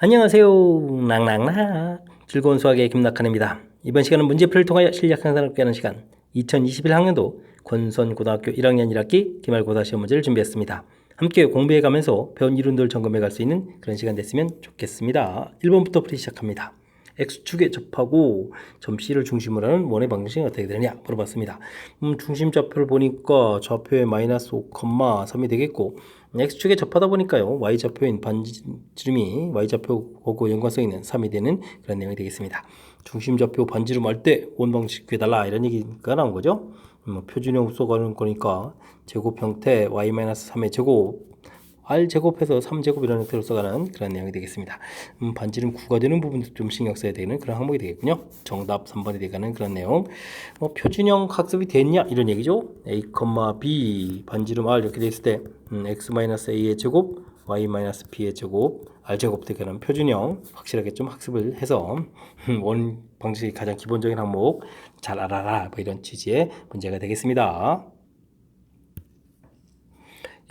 안녕하세요. 낭낭낭 즐거운 수학의 김낙한입니다. 이번 시간은 문제풀이를 통하여 실력 향상을 꾀하는 시간 2021학년도 권선고등학교 1학년 1학기 기말고사 시험 문제를 준비했습니다. 함께 공부해가면서 배운 이론들 점검해 갈 수 있는 그런 시간 됐으면 좋겠습니다. 1번부터 풀이 시작합니다. X축에 접하고 점 C를 중심으로 하는 원의 방정식이 어떻게 되느냐 물어봤습니다. 중심 좌표를 보니까 좌표에 마이너스 5,3이 되겠고 X축에 접하다 보니까요 Y좌표인 반지름이 Y좌표하고 연관성 있는 3이 되는 그런 내용이 되겠습니다. 중심 좌표 반지름 할 때 원 방식 구해달라 이런 얘기가 나온 거죠. 표준형 써가는 거니까 제곱 형태 Y-3의 제곱 R제곱해서 3제곱 이라는 형태로 써가는 그런 내용이 되겠습니다. 반지름 9가 되는 부분도 좀 신경 써야 되는 그런 항목이 되겠군요. 정답 3번이 되가는 그런 내용. 표준형 학습이 됐냐 이런 얘기죠. A, B 반지름 R 이렇게 돼 있을 때 X-A의 제곱 Y-B의 제곱 R제곱 되가는 표준형 확실하게 좀 학습을 해서 원 방식이 가장 기본적인 항목 잘 알아라 뭐 이런 취지의 문제가 되겠습니다.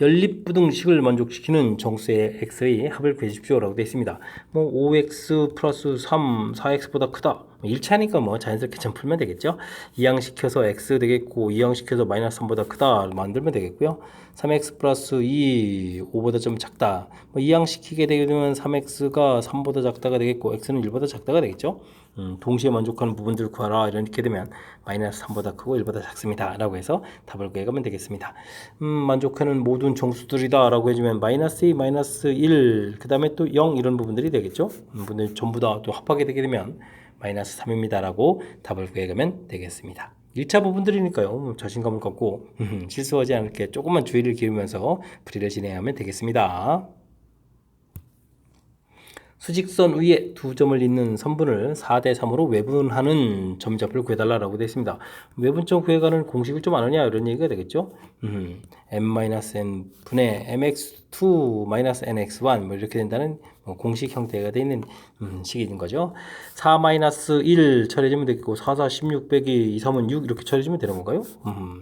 연립부등식을 만족시키는 정수의 x의 합을 구해주십시오라고 되어 있습니다. 5x 플러스 3, 4x보다 크다. 1차니까 자연스럽게 좀 풀면 되겠죠. 이항시켜서 x 되겠고 이항시켜서 마이너스 3보다 크다 만들면 되겠고요. 3x 플러스 2, 5보다 좀 작다. 이항시키게 되면 3x가 3보다 작다가 되겠고 x는 1보다 작다가 되겠죠. 동시에 만족하는 부분들을 구하라 이렇게 되면 마이너스 3보다 크고 1보다 작습니다 라고 해서 답을 구해가면 되겠습니다. 만족하는 모든 정수들이다 라고 해주면 마이너스 2, 마이너스 1, 그 다음에 또 0 이런 부분들이 되겠죠. 부분들 전부 다 또 합하게 되게 되면 마이너스 3입니다 라고 답을 구해가면 되겠습니다. 1차 부분들이니까요 자신감을 갖고 실수하지 않게 조금만 주의를 기울이면서 풀이를 진행하면 되겠습니다. 수직선 위에 두 점을 잇는 선분을 4대3으로 외분하는 점좌표를 구해달라고 되어 있습니다. 외분점 구해가는 공식을 좀 아느냐 이런 얘기가 되겠죠. m-n 분의 mx2-nx1 이렇게 된다는 공식 형태가 되어 있는 식인 거죠. 4-1 처리해주면 되겠고 4, 4, 16 빼기 2, 3은 6 이렇게 처리해주면 되는 건가요?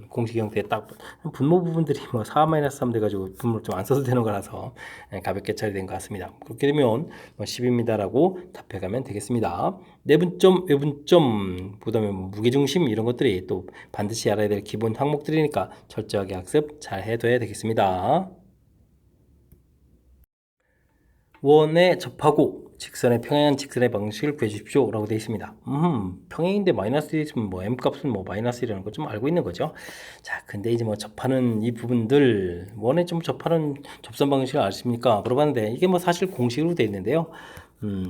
공식 형태에 딱 분모 부분들이 4-3 돼가지고 분모를 좀 안 써도 되는 거라서 가볍게 처리된 것 같습니다. 그렇게 되면 10입니다 라고 답해가면 되겠습니다. 내분점, 외분점, 그 다음에 무게중심 이런 것들이 또 반드시 알아야 될 기본 항목들이니까 철저하게 학습 잘 해둬야 되겠습니다. 원에 접하고 직선의 평행한 직선의 방식을 구해주십시오 라고 되어 있습니다. 평행인데 마이너스 1 있으면 m값은 마이너스 1이라는 거 좀 알고 있는 거죠. 자, 근데 이제 접하는 이 부분들 원에 좀 접하는 접선 방식을 아십니까? 물어봤는데 이게 사실 공식으로 되어 있는데요.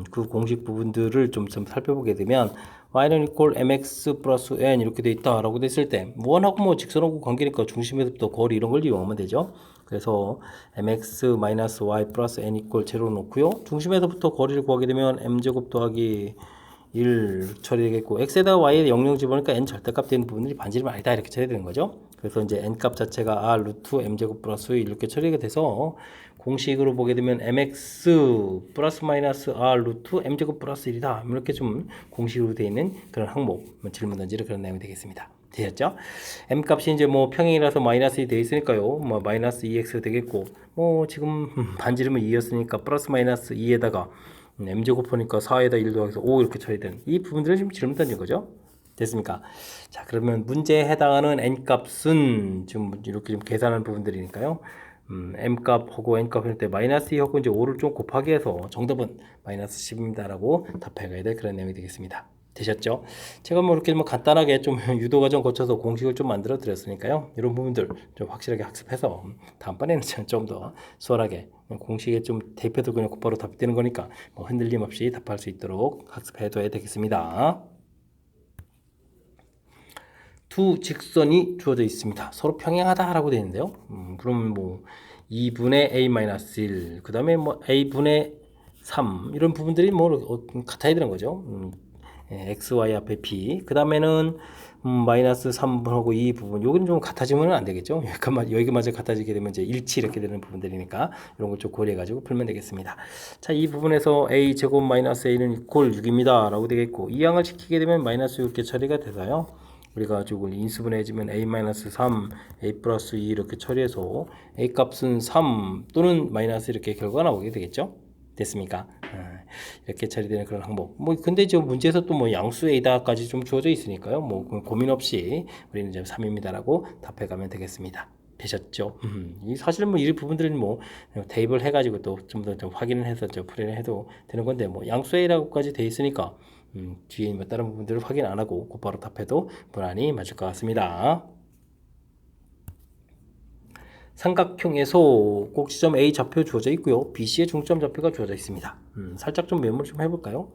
그 공식 부분들을 좀 살펴보게 되면 y는 equal mx 플러스 n 이렇게 돼 있다 라고 됐을 때 원하고 직선하고 관계니까 중심에서부터 거리 이런 걸 이용하면 되죠. 그래서 mx-y 플러스 n equal 제로 놓고요. 중심에서부터 거리를 구하게 되면 m제곱 더하기 1 처리되겠고 x에다가 y에 00 집어넣으니까 n 절대값 되는 부분들이 반지름 아니다 이렇게 처리되는 거죠. 그래서 이제 n값 자체가 r 루트 m제곱 플러스 1 이렇게 처리가 돼서 공식으로 보게 되면 mx 플러스 마이너스 r 루트 m제곱 플러스 1이다 이렇게 좀 공식으로 되어 있는 그런 항목 질문 던지는 그런 내용이 되겠습니다. 되셨죠? m 값이 이제 평행이라서 마이너스 2 되어 있으니까요. 마이너스 2x 되겠고 지금 반지름은 2였으니까 플러스 마이너스 2에다가 m제곱 하니까 4에다 1 더해서 5 이렇게 처리된 이 부분들을 지금 질문 던진 거죠. 됐습니까? 자, 그러면 문제에 해당하는 n값은 지금 이렇게 좀 계산한 부분들이니까요. m값하고 n값 할 때 마이너스 2하고 이제 5를 좀 곱하기 해서 정답은 마이너스 10입니다 라고 답해가야 될 그런 내용이 되겠습니다. 되셨죠? 제가 이렇게 간단하게 좀 유도 과정 거쳐서 공식을 좀 만들어 드렸으니까요. 이런 부분들 좀 확실하게 학습해서 다음번에는 좀 더 수월하게 공식에 좀 대입해도 그냥 곧바로 답되는 거니까 흔들림 없이 답할 수 있도록 학습해 둬야 되겠습니다. 두 직선이 주어져 있습니다. 서로 평행하다라고 되어 있는데요. 그럼 2분의 a-1, 그 다음에 a분의 3 이런 부분들이 같아야 되는 거죠. x, y 앞에 b, 그 다음에는 마이너스 3분하고 이 부분, 여기는 좀 같아지면 안 되겠죠. 여기마저 같아지게 되면 이제 일치 이렇게 되는 부분들이니까 이런 걸 좀 고려해가지고 풀면 되겠습니다. 자, 이 부분에서 a 제곱 마이너스 a는 이퀄 6입니다 라고 되겠고 이 양을 시키게 되면 마이너스 6개 처리가 돼서요. 우리가 지금 인수분해해주면 a-3, a 플러스 2 이렇게 처리해서 a 값은 3 또는 마이너스 이렇게 결과가 나오게 되겠죠. 됐습니까? 이렇게 처리되는 그런 항목. 뭐 근데 저 문제에서 또 뭐 양수 A다까지 좀 주어져 있으니까요. 뭐 고민 없이 우리는 이제 3입니다라고 답해가면 되겠습니다. 되셨죠? 이 사실은 뭐 이 부분들은 뭐 대입을 해가지고 또 좀 더 좀 확인을 해서 저 풀이를 해도 되는 건데 뭐 양수 A라고까지 돼 있으니까 뒤에 뭐 다른 부분들을 확인 안 하고 곧바로 답해도 무난히 맞을 것 같습니다. 삼각형에서 꼭지점 A 좌표 주어져 있고요. BC의 중점 좌표가 주어져 있습니다. 살짝 좀 메모를 좀 해볼까요?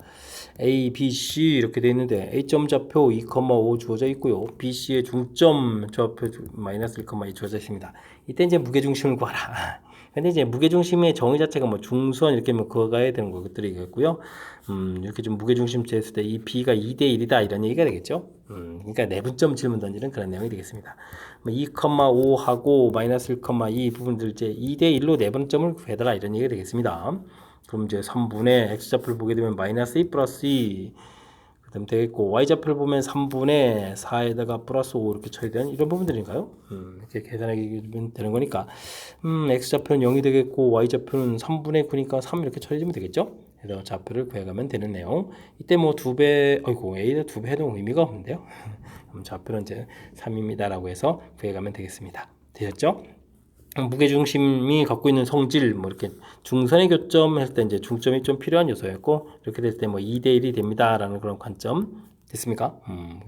A, B, C 이렇게 되어 있는데 A점 좌표 2,5 주어져 있고요. BC의 중점 좌표 마이너스 1,2 주어져 있습니다. 이때 이제 무게중심을 구하라. 근데 이제 무게중심의 정의 자체가 뭐 중선 이렇게 뭐 그어가야 되는 것들이겠고요. 이렇게 좀 무게중심 재했을 때 이 B가 2대 1이다 이런 얘기가 되겠죠. 그러니까 내분점 질문 던지는 그런 내용이 되겠습니다. 2,5하고 마이너스 1,2 부분들 이제 2대 1로 내분점을 구해달라 이런 얘기가 되겠습니다. 그럼 이제 3분의 x좌표를 보게 되면 마이너스 2 플러스 2 그다음 되겠고 y좌표를 보면 3분의 4에다가 플러스 5 이렇게 처리되는 이런 부분들인가요? 이렇게 계산하게 되는 거니까 x좌표는 0이 되겠고 y좌표는 3분의 9니까 3 이렇게 처리되면 되겠죠? 그래서 좌표를 구해가면 되는 내용. 이때 뭐 2배, 아이고 a에다 2배 해도 의미가 없는데요. 그럼 좌표는 이제 3입니다라고 해서 구해가면 되겠습니다. 되셨죠? 무게중심이 갖고 있는 성질, 뭐 이렇게 중선의 교점 했을 때 이제 중점이 좀 필요한 요소였고, 이렇게 됐을 때 뭐 2대 1이 됩니다라는 그런 관점 됐습니까?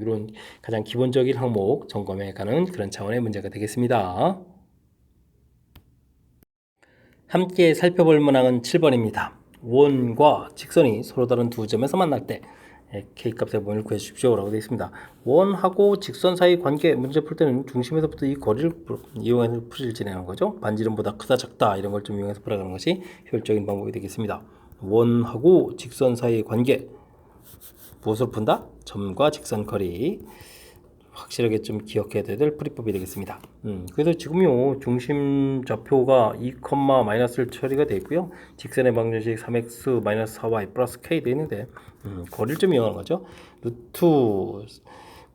이런 가장 기본적인 항목 점검해 가는 그런 차원의 문제가 되겠습니다. 함께 살펴볼 문항은 7번입니다. 원과 직선이 서로 다른 두 점에서 만날 때 K값의 범위를 구해 주십시오 라고 되어 있습니다. 원하고 직선 사이 관계 문제 풀 때는 중심에서부터 이 거리를 이용해서 풀이를 진행하는 거죠. 반지름보다 크다 작다 이런 걸 좀 이용해서 풀어가는 것이 효율적인 방법이 되겠습니다. 원하고 직선 사이의 관계 무엇을 푼다? 점과 직선 거리 확실하게 좀 기억해야 될 풀이법이 되겠습니다. 그래서 지금요 중심 좌표가 2, 마이너스 처리가 되어 있고요. 직선의 방정식 3x 마이너스 4y 플러스 k 되어 있는데 거리를 좀 이용하는 거죠. 루트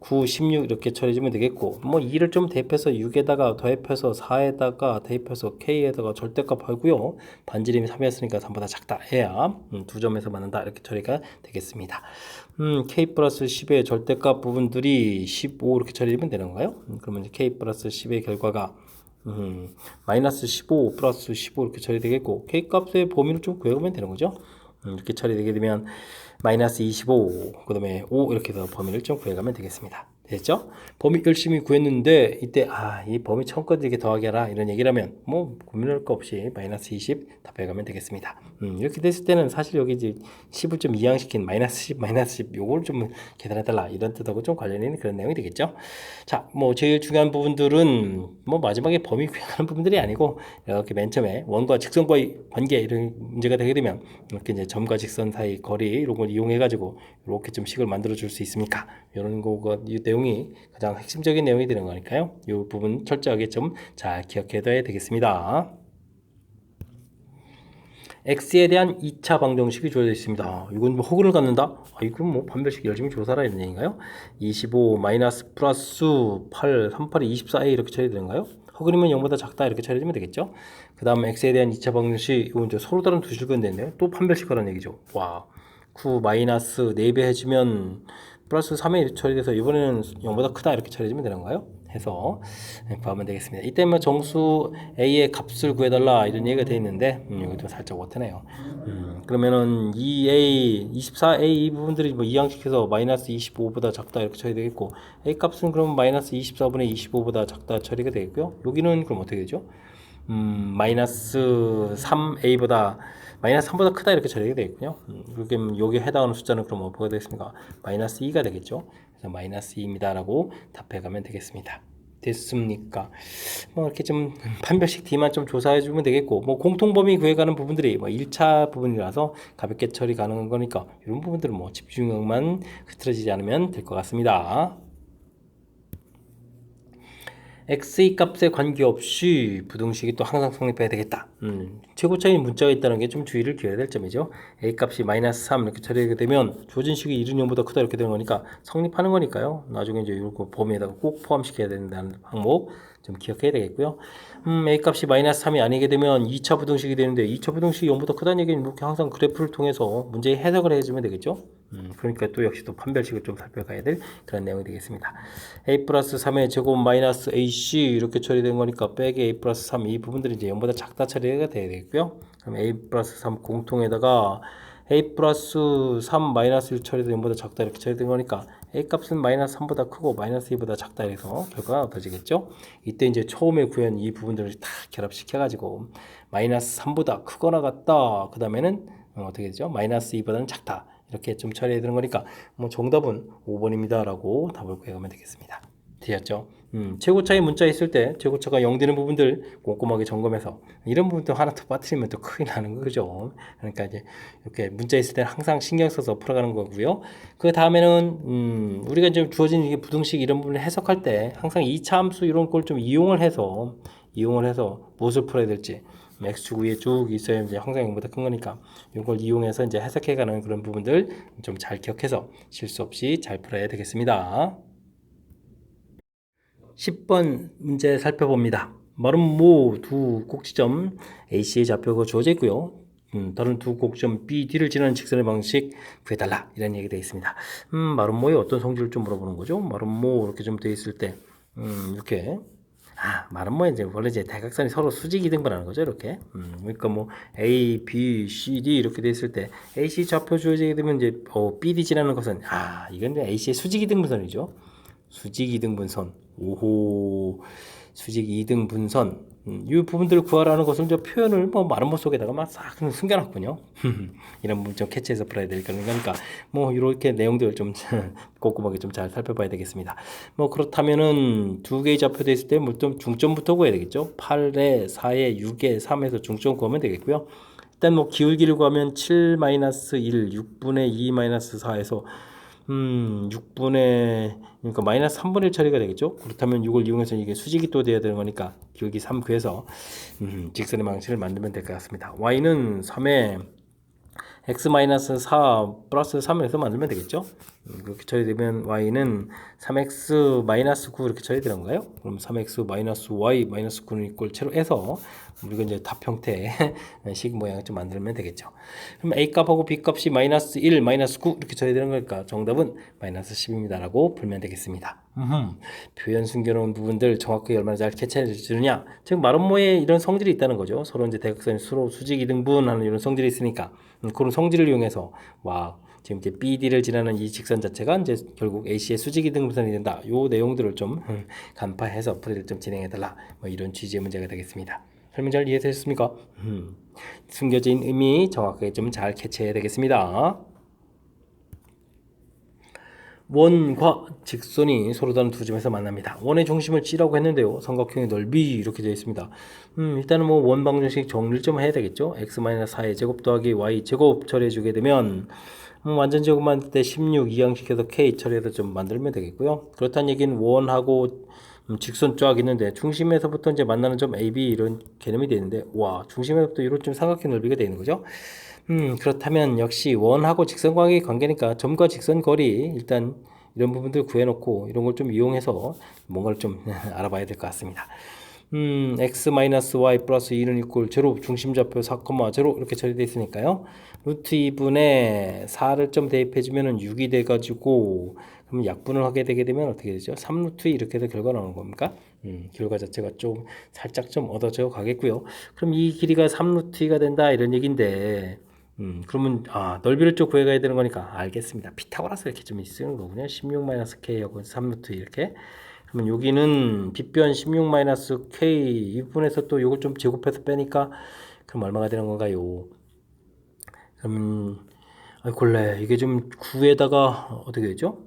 9, 16 이렇게 처리해주면 되겠고 뭐 2를 좀 대입해서 6에다가 더입해서 4에다가 대입해서 k에다가 절대값 하고요. 반지름이 3이었으니까 3보다 작다 해야 두 점에서 맞는다 이렇게 처리가 되겠습니다. k 플러스 10의 절대값 부분들이 15 이렇게 처리되면 되는 건가요? 그러면 이제 k 플러스 10의 결과가 마이너스 15 플러스 15 이렇게 처리되겠고 k 값의 범위를 좀 구해보면 되는 거죠. 이렇게 처리되게 되면 마이너스 25 그 다음에 5 이렇게 해서 범위를 좀 구해가면 되겠습니다. 됐죠? 범위 열심히 구했는데 이때 이 범위 처음 거 이렇게 더하기 하라 이런 얘기라면 뭐 고민할 거 없이 마이너스 20 답해가면 되겠습니다. 이렇게 됐을 때는 사실 여기 이제 10을 좀 이항시킨 마이너스 10 마이너스 10 요걸 좀 계산해달라 이런 뜻하고 좀 관련 있는 그런 내용이 되겠죠. 자, 뭐 제일 중요한 부분들은 뭐 마지막에 범위 구하는 부분들이 아니고 이렇게 맨 처음에 원과 직선과의 관계 이런 문제가 되게 되면 이렇게 이제 점과 직선 사이 거리 이런 걸 이용해 가지고 이렇게 좀 식을 만들어 줄 수 있습니까? 이런 거가 이 내용이 가장 핵심적인 내용이 되는 거니까요. 이 부분 철저하게 좀 잘 기억해 둬야 되겠습니다. X에 대한 2차 방정식이 주어져 있습니다. 이건 뭐 허근을 갖는다? 이건 뭐 판별식 열심히 조사라 이런 얘기인가요? 25 마이너스 플러스 8, 38이 24A 이렇게 처리되는가요? 허근이면 0보다 작다 이렇게 처리되면 되겠죠? 그 다음 X에 대한 2차 방정식 이건 이제 서로 다른 두 줄건데요. 또 판별식 하라는 얘기죠. 와, 9 마이너스 4배 해주면 플러스 3에 처리돼서 이번에는 0보다 크다 이렇게 처리해주면 되는 건가요? 해서 구하면 되겠습니다. 이때 뭐 정수 A의 값을 구해달라 이런 얘기가 되어 있는데 이것도 살짝 못하네요. 그러면은 2A, 24A 이 부분들이 뭐 이항식해서 마이너스 25보다 작다 이렇게 처리 되겠고 A 값은 그럼 마이너스 24분의 25보다 작다 처리가 되겠고요. 여기는 그럼 어떻게 되죠? 마이너스 3A보다 마이너스 3보다 크다 이렇게 처리가 되겠군요. 그러면 여기에 해당하는 숫자는 그럼 뭐가 되겠습니까? 마이너스 2가 되겠죠. 그래서 마이너스 2입니다 라고 답해가면 되겠습니다. 됐습니까? 뭐 이렇게 좀 판별식 D만 좀 조사해 주면 되겠고 뭐 공통범위 구해가는 부분들이 뭐 1차 부분이라서 가볍게 처리 가능한 거니까 이런 부분들은 뭐 집중력만 흐트러지지 않으면 될 것 같습니다. x의 값에 관계없이 부등식이 또 항상 성립해야 되겠다. 최고차이 문자가 있다는 게 좀 주의를 기울여야 될 점이죠. a 값이 마이너스 3 이렇게 처리하게 되면 조진 식이 1은 0보다 크다 이렇게 되는 거니까 성립하는 거니까요. 나중에 이제 이거 범위에다가 꼭 포함시켜야 된다는 항목 좀 기억해야 되겠고요. A 값이 마이너스 3이 아니게 되면 2차 부등식이 되는데 2차 부등식이 0보다 크다는 얘기는 이렇게 항상 그래프를 통해서 문제의 해석을 해주면 되겠죠. 그러니까 또 역시 또 판별식을 좀 살펴가야 될 그런 내용이 되겠습니다. A 플러스 3의 제곱 마이너스 AC 이렇게 처리된 거니까 빼기 A 플러스 3 이 부분들이 이제 0보다 작다 처리가 돼야 되겠고요. 그럼 A 플러스 3 공통에다가 A 플러스 3 마이너스 1 처리도 0보다 작다 이렇게 처리된 거니까 A 값은 마이너스 3보다 크고 마이너스 2보다 작다 해서 결과가 어떠지겠죠? 이때 이제 처음에 구한 이 부분들을 다 결합시켜가지고 마이너스 3보다 크거나 같다. 그 다음에는 어떻게 되죠? 마이너스 2보다는 작다. 이렇게 좀 처리해야 되는 거니까 뭐 정답은 5번입니다. 라고 답을 구해가면 되겠습니다. 되셨죠? 최고차의 문자 있을 때 최고차가 0 되는 부분들 꼼꼼하게 점검해서 이런 부분도 하나 더 빠뜨리면 또 큰일 나는 거죠. 그러니까 이제 이렇게 문자 있을 때는 항상 신경 써서 풀어가는 거고요. 그 다음에는 우리가 이제 주어진 이게 부등식 이런 부분을 해석할 때 항상 2차 함수 이런 걸 좀 이용을 해서 무엇을 풀어야 될지 x축 위에 쭉 있어야 이제 항상 0보다 큰 거니까 이걸 이용해서 이제 해석해가는 그런 부분들 좀 잘 기억해서 실수 없이 잘 풀어야 되겠습니다. 10번 문제 살펴봅니다. 마른 모 두 꼭지점 AC의 좌표가 주어져 있고요. 다른 두 꼭지점 B, D를 지나는 직선의 방식 구해달라 이런 얘기 되어 있습니다. 마른 모의 어떤 성질을 좀 물어보는 거죠. 마른 모 이렇게 좀 되어 있을 때 이렇게 마른 모에 이제 원래 이제 대각선이 서로 수직 이등분하는 거죠. 이렇게 그러니까 뭐 A, B, C, D 이렇게 되어 있을 때 AC 좌표 주어지게 되면 이제 BD 지나는 것은 이건 이제 AC의 수직 이등분선이죠. 수직 이등분선. 오호. 수직 이등분선. 이 부분들을 구하라는 것을 이제 표현을 뭐 마름모 속에다가 막 싹 숨겨놨군요. 이런 부분 좀 캐치해서 풀어야 될 거니까 뭐 이렇게 내용들 좀 꼼꼼하게 좀 잘 살펴봐야 되겠습니다. 뭐 그렇다면은 두 개의 좌표돼 있을 때 뭐 좀 중점부터 구해야 되겠죠. 8에 4에 6에 3에서 중점 구하면 되겠고요. 일단 뭐 기울기를 구하면 7-1 6분의 2-4에서 6분의 그러니까 마이너스 3분의 1 처리가 되겠죠. 그렇다면 6을 이용해서 이게 수직이 또 돼야 되는 거니까 기울기 3 구해서 직선의 방식을 만들면 될 것 같습니다. y는 3에 x-4 플러스 3에서 만들면 되겠죠. 그렇게 처리되면 y는 3x-9 이렇게 처리되는 거예요. 그럼 3x-y-9는 이꼴 채로 해서 우리가 이제 답 형태의 식 모양을 좀 만들면 되겠죠. 그럼 a 값하고 b 값이 마이너스 1, 마이너스 9 이렇게 처리되는 거니까 정답은 마이너스 10입니다. 라고 풀면 되겠습니다. 표현 숨겨놓은 부분들 정확하게 얼마나 잘 캐치해 주느냐. 즉 마름모에 이런 성질이 있다는 거죠. 서로 이제 대각선이 서로 수직 이등분하는 이런 성질이 있으니까 그런 성질을 이용해서 지금 이제 BD를 지나는 이 직선 자체가 이제 결국 AC의 수직 이등분선이 된다. 요 내용들을 좀 간파해서 풀이를 좀 진행해달라. 뭐 이런 취지의 문제가 되겠습니다. 설명 잘 이해되셨습니까? 숨겨진 의미 정확하게 좀 잘 캐치해야 되겠습니다. 원과 직선이 서로 다른 두 점에서 만납니다. 원의 중심을 C라고 했는데요. 삼각형의 넓이 이렇게 되어 있습니다. 일단은 뭐 원 방정식 정리를 좀 해야 되겠죠. x-4의 제곱 더하기 y 제곱 처리해 주게 되면 완전 제곱 만들 때 16 이항시켜서 k 처리해서 좀 만들면 되겠고요. 그렇다는 얘기는 원하고 직선 쫙 있는데 중심에서부터 이제 만나는 점 AB 이런 개념이 되는데 중심에서부터 이런 좀 삼각형 넓이가 되는 거죠. 그렇다면 역시 원하고 직선과의 관계니까 점과 직선 거리 일단 이런 부분들 구해놓고 이런 걸 좀 이용해서 뭔가를 좀 알아봐야 될 것 같습니다. x-y 플러스 2는 이꼴 제로 중심좌표 4,0 이렇게 처리되어 있으니까요. 루트 2분의 4를 좀 대입해주면 6이 돼가지고 그럼 약분을 하게 되게 되면 어떻게 되죠? 3루트 이렇게 해서 결과 나오는 겁니까? 결과 자체가 좀 살짝 좀 얻어져 가겠고요. 그럼 이 길이가 3루트가 된다 이런 얘기인데 그러면 넓이를 좀 구해가야 되는 거니까 알겠습니다. 피타고라스 이렇게 좀 쓰는 거군요. 16-k하고 3루트 이렇게. 그러면 여기는 빗변 16-k 2분에서 또 이걸 좀 제곱해서 빼니까 그럼 얼마가 되는 건가요? 그러면 골래 이게 좀 9에다가 어떻게 되죠?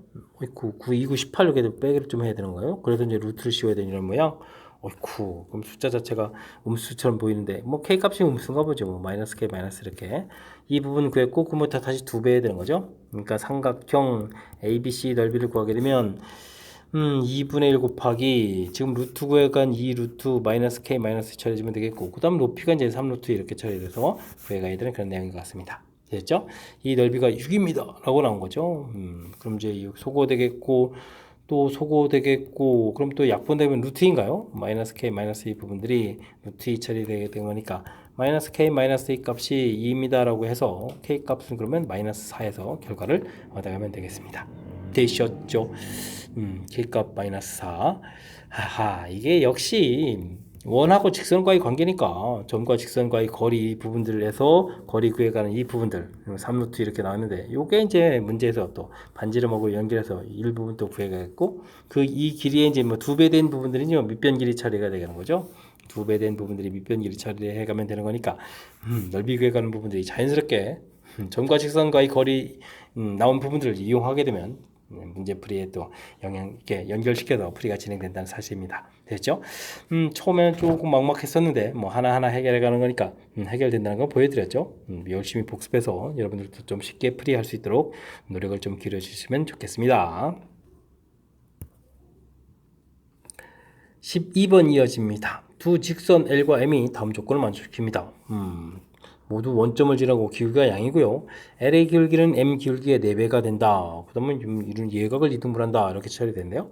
9, 2, 9, 18 이렇게 빼기를 좀 해야 되는 거예요. 그래서 이제 루트를 씌워야 되는 이런 모양. 어이쿠, 그럼 숫자 자체가 음수처럼 보이는데 뭐 k 값이 음수인가 보죠. 뭐 마이너스 k 마이너스 이렇게 이 부분 구했고 그부터 다시 2배 해야 되는 거죠. 그러니까 삼각형 ABC 넓이를 구하게 되면 2분의 1 곱하기 지금 루트 구해간 2 루트 마이너스 k 마이너스 처리해주면 되겠고 그 다음 높이가 이제 3루트 이렇게 처리돼서 구해가야 되는 그런 내용인 것 같습니다. 됐죠? 이 넓이가 6입니다 라고 나온 거죠. 그럼 이제 소거 되겠고 또 소거 되겠고, 그럼 또 약분되면 루트 2인가요? 마이너스 k 마이너스 2 부분들이 루트 2 처리되게 된 거니까 마이너스 k 마이너스 2 값이 2입니다 라고 해서 k 값은 그러면 마이너스 4에서 결과를 얻어가면 되겠습니다. 되셨죠? k 값 마이너스 4. 하하, 이게 역시 원하고 직선과의 관계니까 점과 직선과의 거리 부분들을 해서 거리 구해가는 이 부분들 3루트 이렇게 나왔는데 요게 이제 문제에서 또 반지름하고 연결해서 일부분 또 구해가겠고 그 이 길이에 이제 뭐 2배 된 부분들은요 밑변 길이 처리가 되는 거죠. 2배 된 부분들이 밑변 길이 처리해가면 되는 거니까 넓이 구해가는 부분들이 자연스럽게 점과 직선과의 거리 나온 부분들을 이용하게 되면 문제 풀이에 또 영향 있게 연결시켜서 풀이가 진행된다는 사실입니다. 됐죠? 처음에는 조금 막막했었는데 뭐 하나하나 해결해 가는 거니까 해결된다는 거 보여드렸죠. 열심히 복습해서 여러분들도 좀 쉽게 풀이할 수 있도록 노력을 좀 기울여 주시면 좋겠습니다. 12번 이어집니다. 두 직선 L과 M이 다음 조건을 만족시킵니다. 모두 원점을 지나고 기울기가 양이고요. L의 기울기는 M 기울기의 4배가 된다. 그 다음에 이런 예각을 이등분한다. 이렇게 처리됐네요.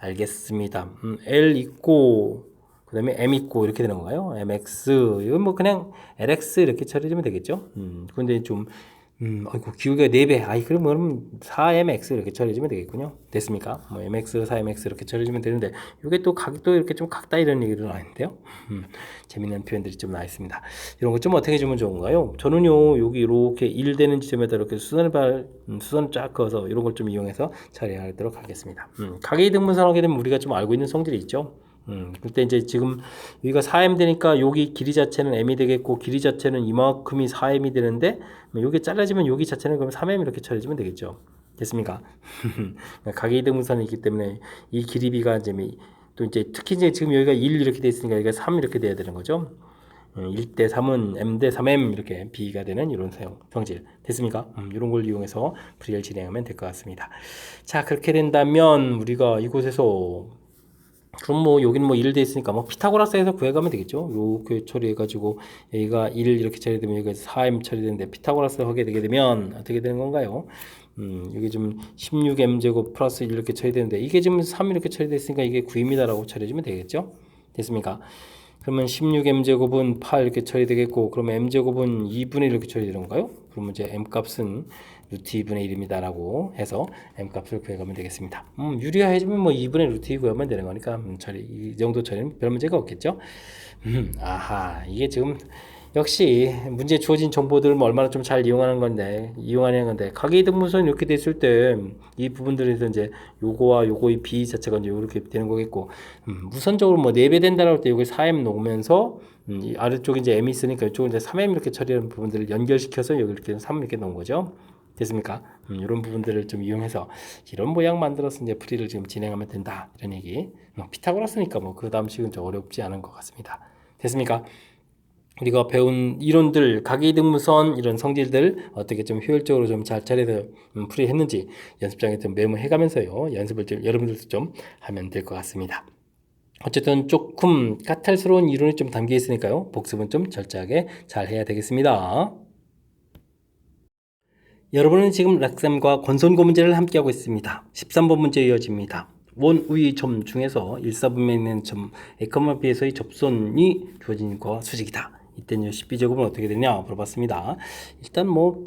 알겠습니다. L 있고 그 다음에 M 있고 이렇게 되는 건가요? MX 이건 뭐 그냥 LX 이렇게 처리되면 되겠죠. 근데 좀 아이고 기울기가 4배. 아이 그러면 4mx 이렇게 처리해주면 되겠군요. 됐습니까? 뭐 mx, 4mx 이렇게 처리해주면 되는데 이게 또 각도 이렇게 좀 각다 이런 얘기도 나왔는데요. 재밌는 표현들이 좀 나와 있습니다. 이런 거 좀 어떻게 해주면 좋은가요? 저는요 여기 이렇게 1 되는 지점에다 이렇게 수선을 쫙 그어서 이런 걸 좀 이용해서 처리하도록 하겠습니다. 각의 등분선하게 되면 우리가 좀 알고 있는 성질이 있죠. 그때 이제 지금 여기가 4m 되니까 여기 길이 자체는 m이 되겠고 길이 자체는 이만큼이 4m이 되는데 여기 잘라지면 여기 자체는 그럼 3m 이렇게 처리해주면 되겠죠. 됐습니까? 각이등분선이 있기 때문에 이 길이비가 이제 또 이제 특히 이제 지금 여기가 1 이렇게 돼 있으니까 여기가 3 이렇게 돼야 되는 거죠. 1대 3은 m 대 3m 이렇게 비가 되는 이런 성질 됐습니까? 이런 걸 이용해서 풀이를 진행하면 될 것 같습니다. 자 그렇게 된다면 우리가 이곳에서 그럼 뭐 여기는 뭐 1 돼 있으니까 뭐 피타고라스에서 구해가면 되겠죠. 요렇게 처리해가지고 여기가 1 이렇게 처리되면 여기가 4m 처리되는데 피타고라스 하게 되게 되면 어떻게 되는 건가요? 이게 좀 16m제곱 플러스 1 이렇게 처리되는데 이게 지금 3 이렇게 처리됐으니까 이게 9입니다라고 처리해주면 되겠죠. 됐습니까? 그러면 16m제곱은 8 이렇게 처리되겠고 그러면 m제곱은 2분의 1 이렇게 처리되는 건가요? 그러면 이제 m값은 루트 2분의 1입니다 라고 해서 m값을 구해가면 되겠습니다. 유리화해주면 뭐 2분의 루트 2 구하면 되는 거니까 이 정도 처리는 별 문제가 없겠죠. 아하 이게 지금 역시 문제에 주어진 정보들을 뭐 얼마나 좀 잘 이용하는 건데 각이등분선 이렇게 됐을 때 이 부분들에서 이제 요거와 요거의 b 자체가 이제 이렇게 되는 거겠고 우선적으로 뭐 4배 된다라고 할 때 여기 4m 놓으면서 이 아래쪽에 이제 m이 있으니까 이쪽은 이제 3m 이렇게 처리하는 부분들을 연결시켜서 여기 이렇게 3 이렇게 놓은 거죠. 됐습니까? 이런 부분들을 좀 이용해서 이런 모양 만들어서 이제 풀이를 지금 진행하면 된다 이런 얘기. 피타고라스니까 뭐 그 다음 식은 좀 어렵지 않은 것 같습니다. 됐습니까? 우리가 배운 이론들, 각이등분선 이런 성질들 어떻게 좀 효율적으로 좀 잘 처리해서 풀이했는지 연습장에 좀 메모해가면서요 연습을 좀 여러분들도 좀 하면 될 것 같습니다. 어쨌든 조금 까탈스러운 이론이 좀 담겨 있으니까요 복습은 좀 철저하게 잘 해야 되겠습니다. 여러분은 지금 락쌤과 권선고 문제를 함께하고 있습니다. 13번 문제 이어집니다. 원우의 점 중에서 1사분면에 있는 점 A, B에서의 접선이 주어진 것과 수직이다. 이때는 10b제곱은 어떻게 되냐 물어봤습니다. 일단 뭐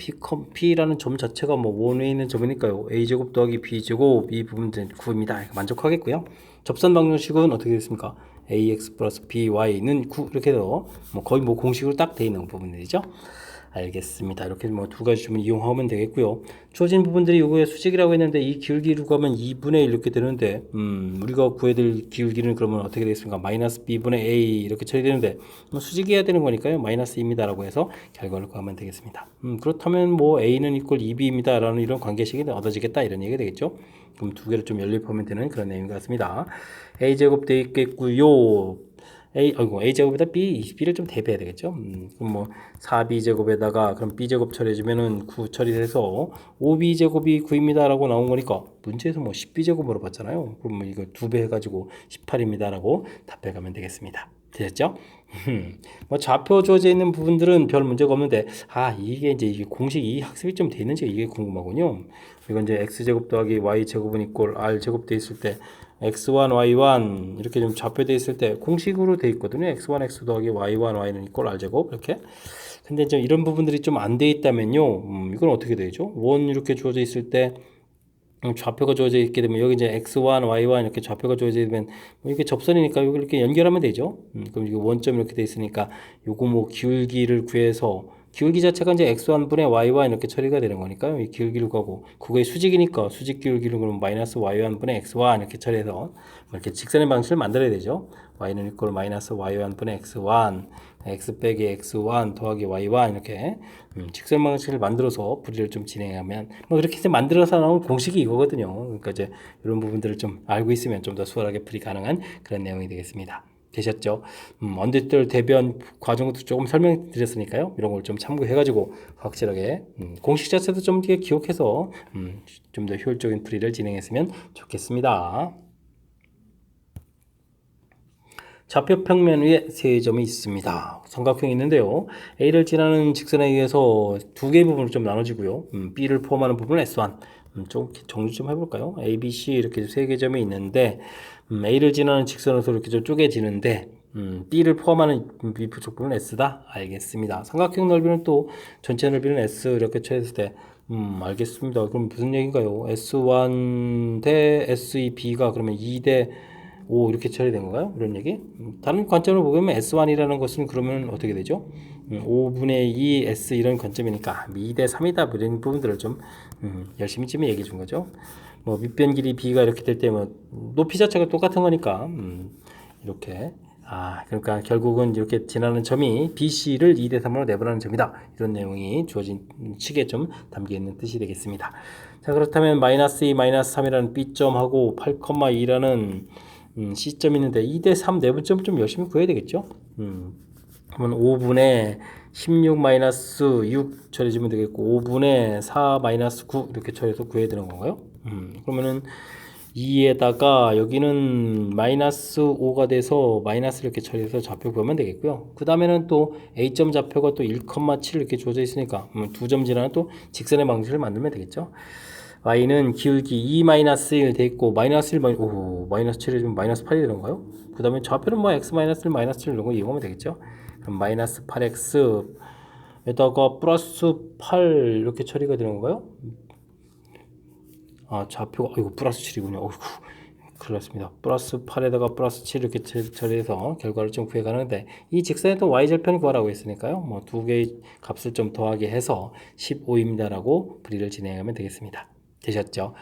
P라는 점 자체가 뭐 원위에 있는 점이니까요. A제곱 더하기 B제곱 이 부분은 9입니다. 만족하겠고요. 접선 방정식은 어떻게 됐습니까? AX 플러스 BY는 9 이렇게 해서 뭐 거의 뭐 공식으로 딱 되어 있는 부분들이죠. 알겠습니다. 이렇게 뭐 두 가지 주문 이용하면 되겠고요. 주어진 부분들이 요거의 수직이라고 했는데 이 기울기로 가면 2분의 1 이렇게 되는데 우리가 구해야 될 기울기는 그러면 어떻게 되겠습니까? 마이너스 b분의 a 이렇게 처리되는데 뭐 수직이어야 되는 거니까요. 마이너스 2입니다 라고 해서 결과를 구하면 되겠습니다. 그렇다면 뭐 a는 이퀄 2b입니다 라는 이런 관계식이 얻어지겠다 이런 얘기가 되겠죠. 그럼 두 개를 좀 연립하면 되는 그런 내용 같습니다. a제곱 되어 있겠고요. A제곱에다 B를 좀 대비해야 되겠죠. 그럼 뭐 4B제곱에다가 그럼 B제곱 처리해주면은 9 처리해서 5B제곱이 9입니다 라고 나온 거니까 문제에서 뭐 10B제곱 물어봤잖아요. 그럼 뭐 이거 2배 해가지고 18입니다 라고 답해가면 되겠습니다. 되셨죠? 뭐 좌표 주어져 있는 부분들은 별 문제가 없는데 이게 이제 공식이 학습이 좀 돼 있는지 이게 궁금하군요. 이건 이제 x제곱 더하기 y제곱은 이꼴 r제곱 돼 있을 때 x1 y1 이렇게 좀 좌표돼 있을 때 공식으로 돼 있거든요. x1 x 더하기 y1 y는 이꼴 r제곱 이렇게. 근데 이제 이런 부분들이 좀 안 돼 있다면요. 이건 어떻게 되죠? 원 이렇게 주어져 있을 때 좌표가 주어져 있게 되면 여기 이제 x1, y1 이렇게 좌표가 주어져 있으면 뭐 이렇게 접선이니까 여기 이렇게 연결하면 되죠. 그럼 이게 원점 이렇게 돼 있으니까 요거 뭐 기울기를 구해서 기울기 자체가 이제 x1분의 y1 이렇게 처리가 되는 거니까요. 이 기울기를 구하고 그거의 수직이니까 수직 기울기를 그럼 마이너스 y1분의 x1 이렇게 처리해서 뭐 이렇게 직선의 방식을 만들어야 되죠. y는 이꼴 마이너스 y1분의 x1 x 빼기 x1 더하기 y1 이렇게 직선 방식을 만들어서 풀이를 좀 진행하면 뭐 그렇게 해서 만들어서 나온 공식이 이거거든요. 그러니까 이제 이런 부분들을 좀 알고 있으면 좀 더 수월하게 풀이 가능한 그런 내용이 되겠습니다. 되셨죠? 언더들 대변 과정도 조금 설명드렸으니까요. 이런 걸 좀 참고해가지고 확실하게 공식 자체도 좀 기억해서 좀 더 효율적인 풀이를 진행했으면 좋겠습니다. 좌표 평면 위에 세 점이 있습니다. 삼각형이 있는데요. A를 지나는 직선에 의해서 두 개의 부분으로 좀 나눠지고요. B를 포함하는 부분은 S1. 좀 정리 좀 해볼까요? A, B, C 이렇게 세 개의 점이 있는데 A를 지나는 직선으로서 이렇게 좀 쪼개지는데 B를 포함하는 B 부쪽 부분은 S다? 알겠습니다. 삼각형 넓이는 또 전체 넓이는 S 이렇게 처했을 때 알겠습니다. 그럼 무슨 얘기인가요? S1 대 S2B가 그러면 2 대 5 이렇게 처리된 건가요? 이런 얘기? 다른 관점으로 보면 S1이라는 것은 그러면 어떻게 되죠? 5분의 2 S 이런 관점이니까 2 대 3이다 이런 부분들을 좀 열심히 좀 얘기해 준 거죠. 뭐 밑변 길이 B가 이렇게 될 때면 높이 자체가 똑같은 거니까 이렇게 그러니까 결국은 이렇게 지나는 점이 BC를 2 대 3으로 내보라는 점이다. 이런 내용이 주어진 식에 좀 담겨 있는 뜻이 되겠습니다. 자, 그렇다면 마이너스 2, 마이너스 3이라는 B점하고 8,2라는 C점이 있는데 2 대 3 내분점 좀 열심히 구해야 되겠죠? 그러면 5분의 16 마이너스 6 처리해주면 되겠고 5분의 4 마이너스 9 이렇게 처리해서 구해야 되는 건가요? 그러면은 2에다가 여기는 마이너스 5가 돼서 마이너스 이렇게 처리해서 좌표 구하면 되겠고요. 그 다음에는 또 A점 좌표가 또 1,7 이렇게 주어져 있으니까 두 점 지나는 또 직선의 방식을 만들면 되겠죠. y는 기울기 2-1 돼 있고 마이너스 1 마이너스 7이 좀 마이너스 8이 되는가요? 그 다음에 좌표는 뭐 x 마이너스 1 마이너스 7 이런 거 이용하면 되겠죠. 그럼 마이너스 8x 에다가 플러스 8 이렇게 처리가 되는 건가요? 좌표가 이거 플러스 7이군요. 어이구, 큰일 났습니다. 플러스 8에다가 플러스 7 이렇게 처리해서 결과를 좀 구해가는데 이 직선에 또 y절편 구하라고 했으니까요. 뭐 두 개의 값을 좀 더하게 해서 15입니다 라고 풀이를 진행하면 되겠습니다. 되셨죠?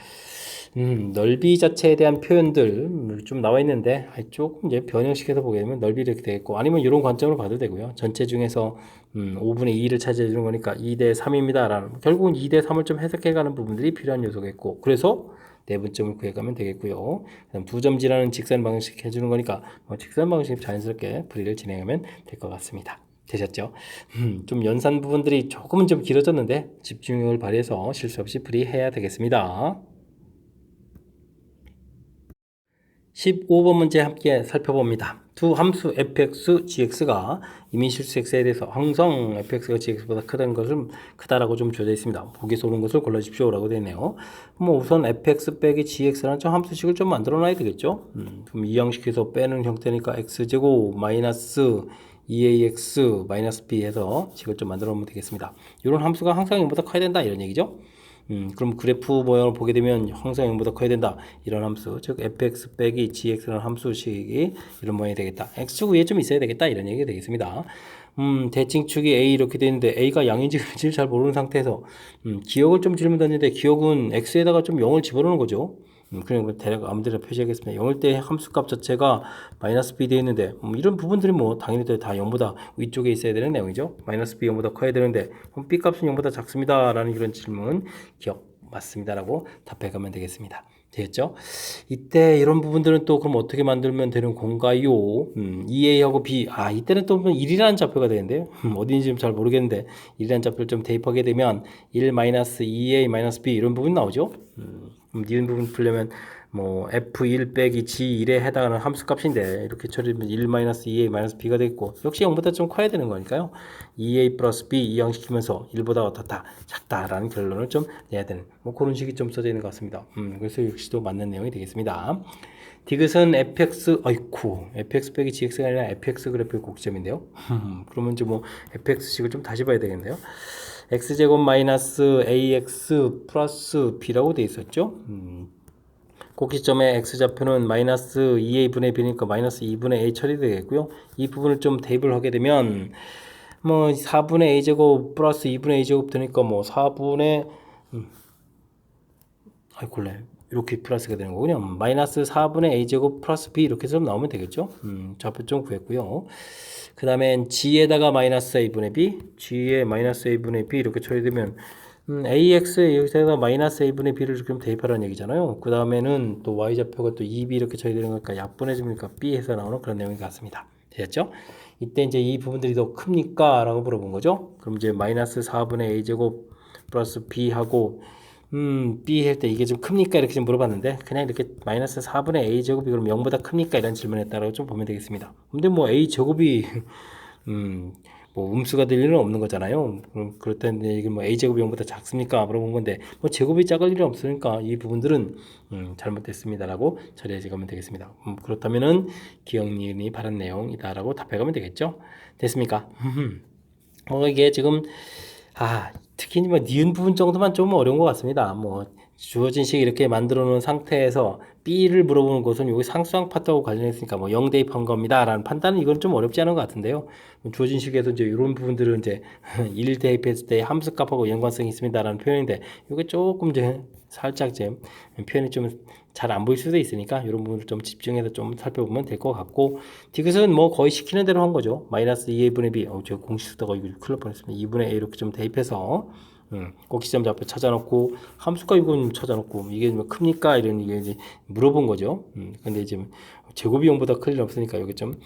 넓이 자체에 대한 표현들 좀 나와 있는데 조금 이제 변형시켜서 보게 되면 넓이 이렇게 되겠고 아니면 이런 관점으로 봐도 되고요. 전체 중에서 5분의 2를 차지해 주는 거니까 2 대 3입니다 라는 결국은 2 대 3을 좀 해석해 가는 부분들이 필요한 요소겠고 그래서 내분점을 구해가면 되겠고요. 그다음 두 점 지나는 직선 방식 해주는 거니까 직선 방식 자연스럽게 풀이를 진행하면 될 것 같습니다. 되셨죠? 좀 연산 부분들이 조금은 좀 길어졌는데 집중력을 발휘해서 실수 없이 풀이해야 되겠습니다. 15번 문제 함께 살펴봅니다. 두 함수 fx, gx가 이미 실수 x에 대해서 항상 fx가 gx보다 크다라고 좀 주어져 있습니다. 보기에서 오는 것을 골라주십시오 라고 되어 있네요. 우선 fx 빼기 gx라는 저 함수식을 좀 만들어 놔야 되겠죠. 그럼 이 양식에서 빼는 형태니까 x제곱 마이너스 2ax 마이너스 b 해서 식을 좀 만들어 놓으면 되겠습니다. 이런 함수가 항상 0보다 커야 된다 이런 얘기죠. 그럼 그래프 모양을 보게 되면 항상 0보다 커야 된다 이런 함수 즉 fx 빼기 gx라는 함수식이 이런 모양이 되겠다. x축 위에 좀 있어야 되겠다 이런 얘기가 되겠습니다. 대칭축이 a 이렇게 되어 있는데 a가 양인지 음인지를 잘 모르는 상태에서 기억을 좀 질문 던지는데 기억은 x에다가 좀 0을 집어넣는 거죠. 그냥 대략 아무데나 표시하겠습니다. 0일 때 함수값 자체가 마이너스 b 되어 있는데 이런 부분들이 뭐 당연히 다 0보다 위쪽에 있어야 되는 내용이죠. 마이너스 b 0보다 커야 되는데 그럼 b 값은 0보다 작습니다 라는 이런 질문 기억 맞습니다 라고 답해가면 되겠습니다. 되겠죠? 이때 이런 부분들은 또 그럼 어떻게 만들면 되는 건가요? 2a하고 b 이때는 또 1이라는 좌표가 되는데요. 어딘지 좀 잘 모르겠는데 1이라는 좌표를 좀 대입하게 되면 1 2a b 이런 부분이 나오죠. 이런 부분 풀려면 뭐 f1 빼기 g1에 해당하는 함수값인데 이렇게 처리하면 1 마이너스 2a 마이너스 b가 되겠고 역시 0보다 좀 커야 되는 거니까요. 2a 플러스 b 이항시키면서 1보다 어떻다 작다라는 결론을 좀 내야 되는 뭐 그런 식이 좀 써져 있는 것 같습니다. 그래서 역시도 맞는 내용이 되겠습니다. 디귿은 fx 빼기 gx가 아니라 fx 그래프의 곡점인데요. 그러면 이제 뭐 fx식을 좀 다시 봐야 되겠네요. x제곱 마이너스 ax 플러스 b라고 돼 있었죠. 곡시점의 x좌표는 마이너스 2a분의 b니까 마이너스 2분의 a 처리되겠고요. 이 부분을 좀 대입을 하게 되면 뭐 4분의 a제곱 플러스 2분의 a제곱 되니까 뭐 4분의 이렇게 플러스가 되는 거군요. 마이너스 4분의 a제곱 플러스 b 이렇게 해서 나오면 되겠죠. 좌표 좀 구했고요. 그 다음에 g에다가 마이너스 a분의 b, g에 마이너스 a분의 b 이렇게 처리되면 ax에 여기다가 마이너스 a분의 b를 좀 대입하라는 얘기잖아요. 그 다음에는 또 y좌표가 또 2b 이렇게 처리되는 거니까 약분해주니까 b 해서 나오는 그런 내용인 것 같습니다. 되셨죠? 이때 이제 이 부분들이 더 큽니까? 라고 물어본 거죠. 그럼 이제 마이너스 4분의 a제곱 플러스 b하고 b 할 때 이게 좀 큽니까? 이렇게 좀 물어봤는데 그냥 이렇게 마이너스 4분의 a제곱이 그럼 0보다 큽니까? 이런 질문했다라고 좀 보면 되겠습니다. 근데 뭐 a제곱이 뭐 음수가 될 일은 없는 거잖아요. 그렇다는데 이게 뭐 a제곱이 0보다 작습니까? 물어본 건데 뭐 제곱이 작을 일은 없으니까 이 부분들은 잘못됐습니다라고 처리해가면 되겠습니다. 그렇다면은 기억니은이 바른 내용이다라고 답해가면 되겠죠. 됐습니까? 이게 지금 특히 뭐 니은 부분 정도만 좀 어려운 것 같습니다. 뭐 주어진 식 이렇게 만들어 놓은 상태에서 B를 물어보는 것은 여기 상수항 파트하고 관련했으니까 뭐 0 대입한 겁니다 라는 판단은 이건 좀 어렵지 않은 것 같은데요. 주어진 식에서 이제 이런 부분들은 이제 1 대입했을 때 함수값하고 연관성이 있습니다 라는 표현인데 이게 조금 이제 살짝 이제 표현이 좀 잘 안 보일 수도 있으니까 이런 부분을 좀 집중해서 좀 살펴보면 될 것 같고 디귿은 뭐 거의 시키는 대로 한 거죠. 마이너스 2a분의 b 저 공식 쓰다가 이거 큰일 날 뻔했습니다. 2분의 a 이렇게 좀 대입해서 꼭지점 좌표 찾아놓고 함수가 이건 찾아놓고 이게 뭐 큽니까? 이런 이게 이제 물어본 거죠. 근데 이제 제곱이 0보다 클 일 없으니까 여기 좀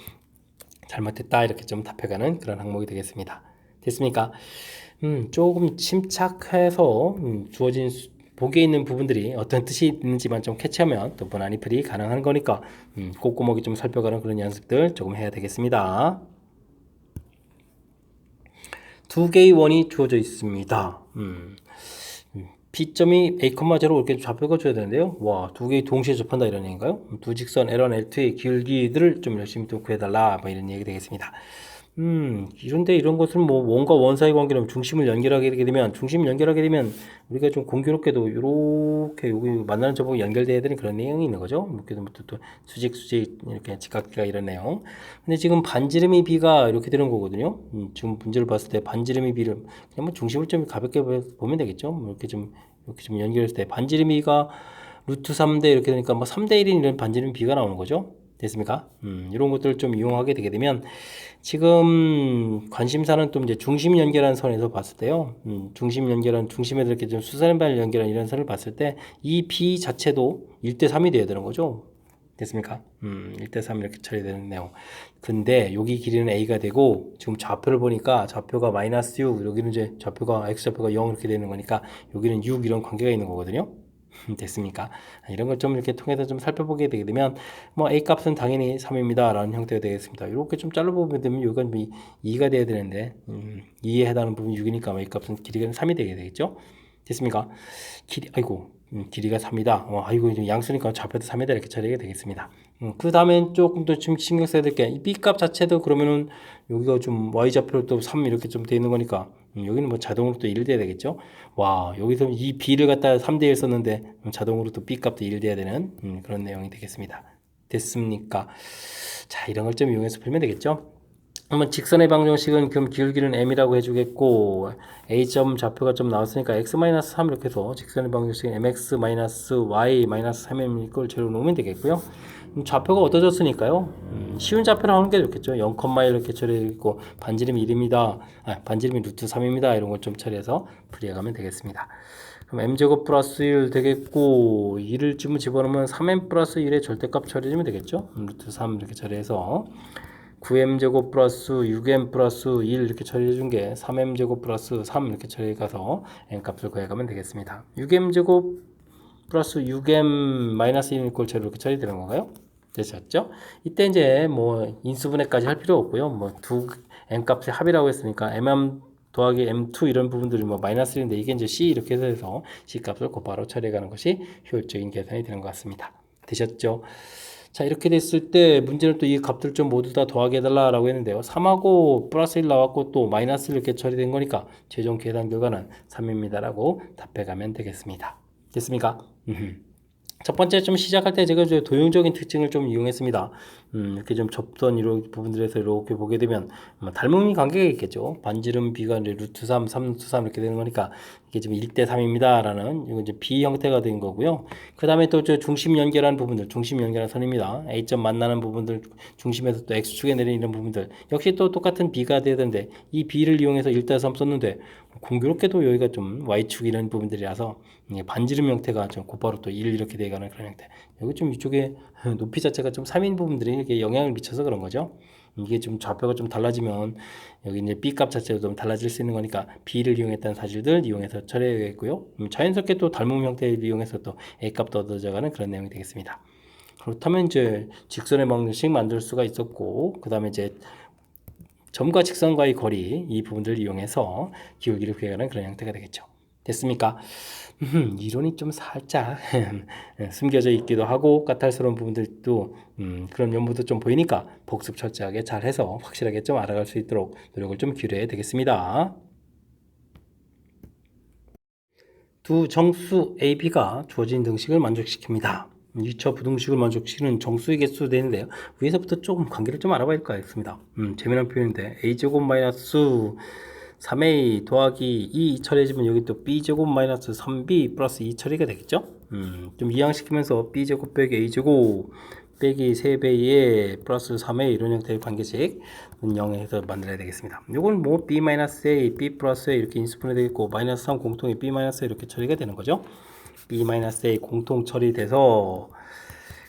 잘못됐다 이렇게 좀 답해가는 그런 항목이 되겠습니다. 됐습니까? 조금 침착해서 주어진 보기에 있는 부분들이 어떤 뜻이 있는지만 좀 캐치하면 또 무난히 풀이 가능한 거니까 꼼꼼하게 좀 살펴가는 그런 연습들 조금 해야 되겠습니다. 두 개의 원이 주어져 있습니다. B점이 A,0 이렇게 좌표가 줘야 되는데요. 와, 두 개의 동시에 접한다 이런 얘기인가요? 두 직선 L1, L2의 길이들을 좀 열심히 또 구해달라 뭐 이런 얘기 되겠습니다. 이런데 이런 것은 뭐 원과 원 사이 관계는 중심을 연결하게 되면 우리가 좀 공교롭게도 이렇게 여기 만나는 저보고 연결돼야 되는 그런 내용이 있는 거죠. 이렇게 또 수직 이렇게 직각기가 이런 내용. 근데 지금 반지름이 B가 이렇게 되는 거거든요. 지금 문제를 봤을 때 반지름이 B를 그냥 뭐 중심을 좀 가볍게 보면 되겠죠. 뭐 이렇게 좀 연결했을 때 반지름이가 루트 3대 이렇게 되니까 뭐 3대 1인 이런 반지름 B가 나오는 거죠. 됐습니까? 이런 것들을 좀 이용하게 되게 되면 지금 관심사는 또 이제 중심 연결한 선에서 봤을 때요. 중심 연결한 중심에서 이렇게 좀 수선발 연결한 이런 선을 봤을 때 이 B 자체도 1대 3이 돼야 되는 거죠. 됐습니까? 1대 3 이렇게 처리되는 내용. 근데 여기 길이는 A가 되고 지금 좌표를 보니까 좌표가 마이너스 6, 여기는 이제 좌표가 X좌표가 0 이렇게 되는 거니까 여기는 6 이런 관계가 있는 거거든요. 됐습니까? 이런 걸 좀 이렇게 통해서 좀 살펴보게 되게 되면 뭐 A 값은 당연히 3입니다 라는 형태가 되겠습니다. 이렇게 좀 잘라보면 되면 이건 2가 돼야 되는데 2에 해당하는 부분 6이니까 A 값은 길이가 3이 되게 되겠죠? 됐습니까? 길이가 3이다. 이거 양수니까 좌표도 3이다 이렇게 처리가 되겠습니다. 그 다음엔 조금 더 좀 신경 써야 될 게 이 B 값 자체도 그러면은 여기가 좀 Y 좌표로 또 3 이렇게 좀 돼 있는 거니까 여기는 뭐 자동으로 또 1 돼야 되겠죠. 와, 여기서 이 B를 갖다가 3대 1 썼는데 자동으로 또 B 값도 1 돼야 되는 그런 내용이 되겠습니다. 됐습니까? 자, 이런 걸 좀 이용해서 풀면 되겠죠. 한번 직선의 방정식은 그럼 길이는 m이라고 해주겠고 a점 좌표가 좀 나왔으니까 x-3 이렇게 해서 직선의 방정식은 mx-y-3m 이걸 재로 놓으면 되겠고요. 좌표가 얻어졌으니까요. 쉬운 좌표를 하는 게 좋겠죠. 0, 이렇게 처리했고 반지름이 1입니다. 반지름이 루트 3입니다. 이런 걸 좀 처리해서 풀이해가면 되겠습니다. 그럼 m제곱 플러스 1 되겠고 1을 쯤 집어넣으면 3m 플러스 1의 절대값 처리해주면 되겠죠. 루트 3 이렇게 처리해서 9m제곱 플러스 6m 플러스 1 이렇게 처리해준 게 3m제곱 플러스 3 이렇게 처리해가서 n값을 구해가면 되겠습니다. 6m제곱 플러스 6m 마이너스 1 이꼴 제로 이렇게 처리되는 건가요? 되셨죠? 이때 이제 뭐 인수분해까지 할 필요 없고요. 뭐 두 m 값의 합이라고 했으니까 mm 더하기 m2 이런 부분들이 뭐 마이너스 1인데 이게 이제 c 이렇게 해서 c 값을 곧바로 처리해가는 것이 효율적인 계산이 되는 것 같습니다. 되셨죠? 자, 이렇게 됐을 때 문제는 또 이 값들 좀 모두 다 더하게 해달라고 했는데요. 3하고 플러스 1 나왔고 또 마이너스 1 이렇게 처리된 거니까 최종 계산 결과는 3입니다라고 답해가면 되겠습니다. 됐습니까? 첫 번째 좀 시작할 때 제가 도형적인 특징을 좀 이용했습니다. 이렇게 좀 접던 이런 부분들에서 이렇게 보게 되면 닮음이 관계가 있겠죠. 반지름 b가 이제 루트 3, 3 루트 3 이렇게 되는 거니까 이게 지금 1대 3입니다. 라는 이건 이제 b 형태가 된 거고요. 그 다음에 또 저 중심 연결한 부분들, 중심 연결한 선입니다. A점 만나는 부분들, 중심에서 또 X축에 내리는 이런 부분들 역시 또 똑같은 b가 돼야 되는데 이 b를 이용해서 1대 3 썼는데 공교롭게도 여기가 좀 Y축 이런 부분들이라서 반지름 형태가 좀 곧바로 또 1 이렇게 돼가는 그런 형태. 여기 좀 이쪽에 높이 자체가 좀 3인 부분들이 이렇게 영향을 미쳐서 그런 거죠. 이게 좀 좌표가 좀 달라지면 여기 이제 B 값 자체도 좀 달라질 수 있는 거니까 B를 이용했다는 사실들 이용해서 처리해야겠고요. 자연스럽게 또 닮음 형태를 이용해서 또 A 값도 얻어져가는 그런 내용이 되겠습니다. 그렇다면 이제 직선의 방정식 만들 수가 있었고, 그 다음에 이제 점과 직선과의 거리 이 부분들을 이용해서 기울기를 구해가는 그런 형태가 되겠죠. 됐습니까? 이론이 좀 살짝 숨겨져 있기도 하고 까탈스러운 부분들도 그런 면모도 좀 보이니까 복습 철저하게 잘 해서 확실하게 좀 알아갈 수 있도록 노력을 좀 기울여야 되겠습니다. 두 정수 A, B가 주어진 등식을 만족시킵니다. 2차 부등식을 만족시키는 정수의 개수 되는데요. 위에서부터 조금 관계를 좀 알아봐야 할 것 같습니다. 재미난 표현인데 A제곱 마이너스 3A 더하기 2 처리해주면 여기 또 B제곱 마이너스 3B 플러스 2 처리가 되겠죠? 좀 이항시키면서 B제곱 빼기 A제곱 빼기 3배의 플러스 3A 이런 형태의 관계식 0에서 만들어야 되겠습니다. 이건 뭐 B-A, B 플러스 A 이렇게 인수분해 되겠고 마이너스 3 공통이 B-A 이렇게 처리가 되는 거죠. B-A 공통 처리돼서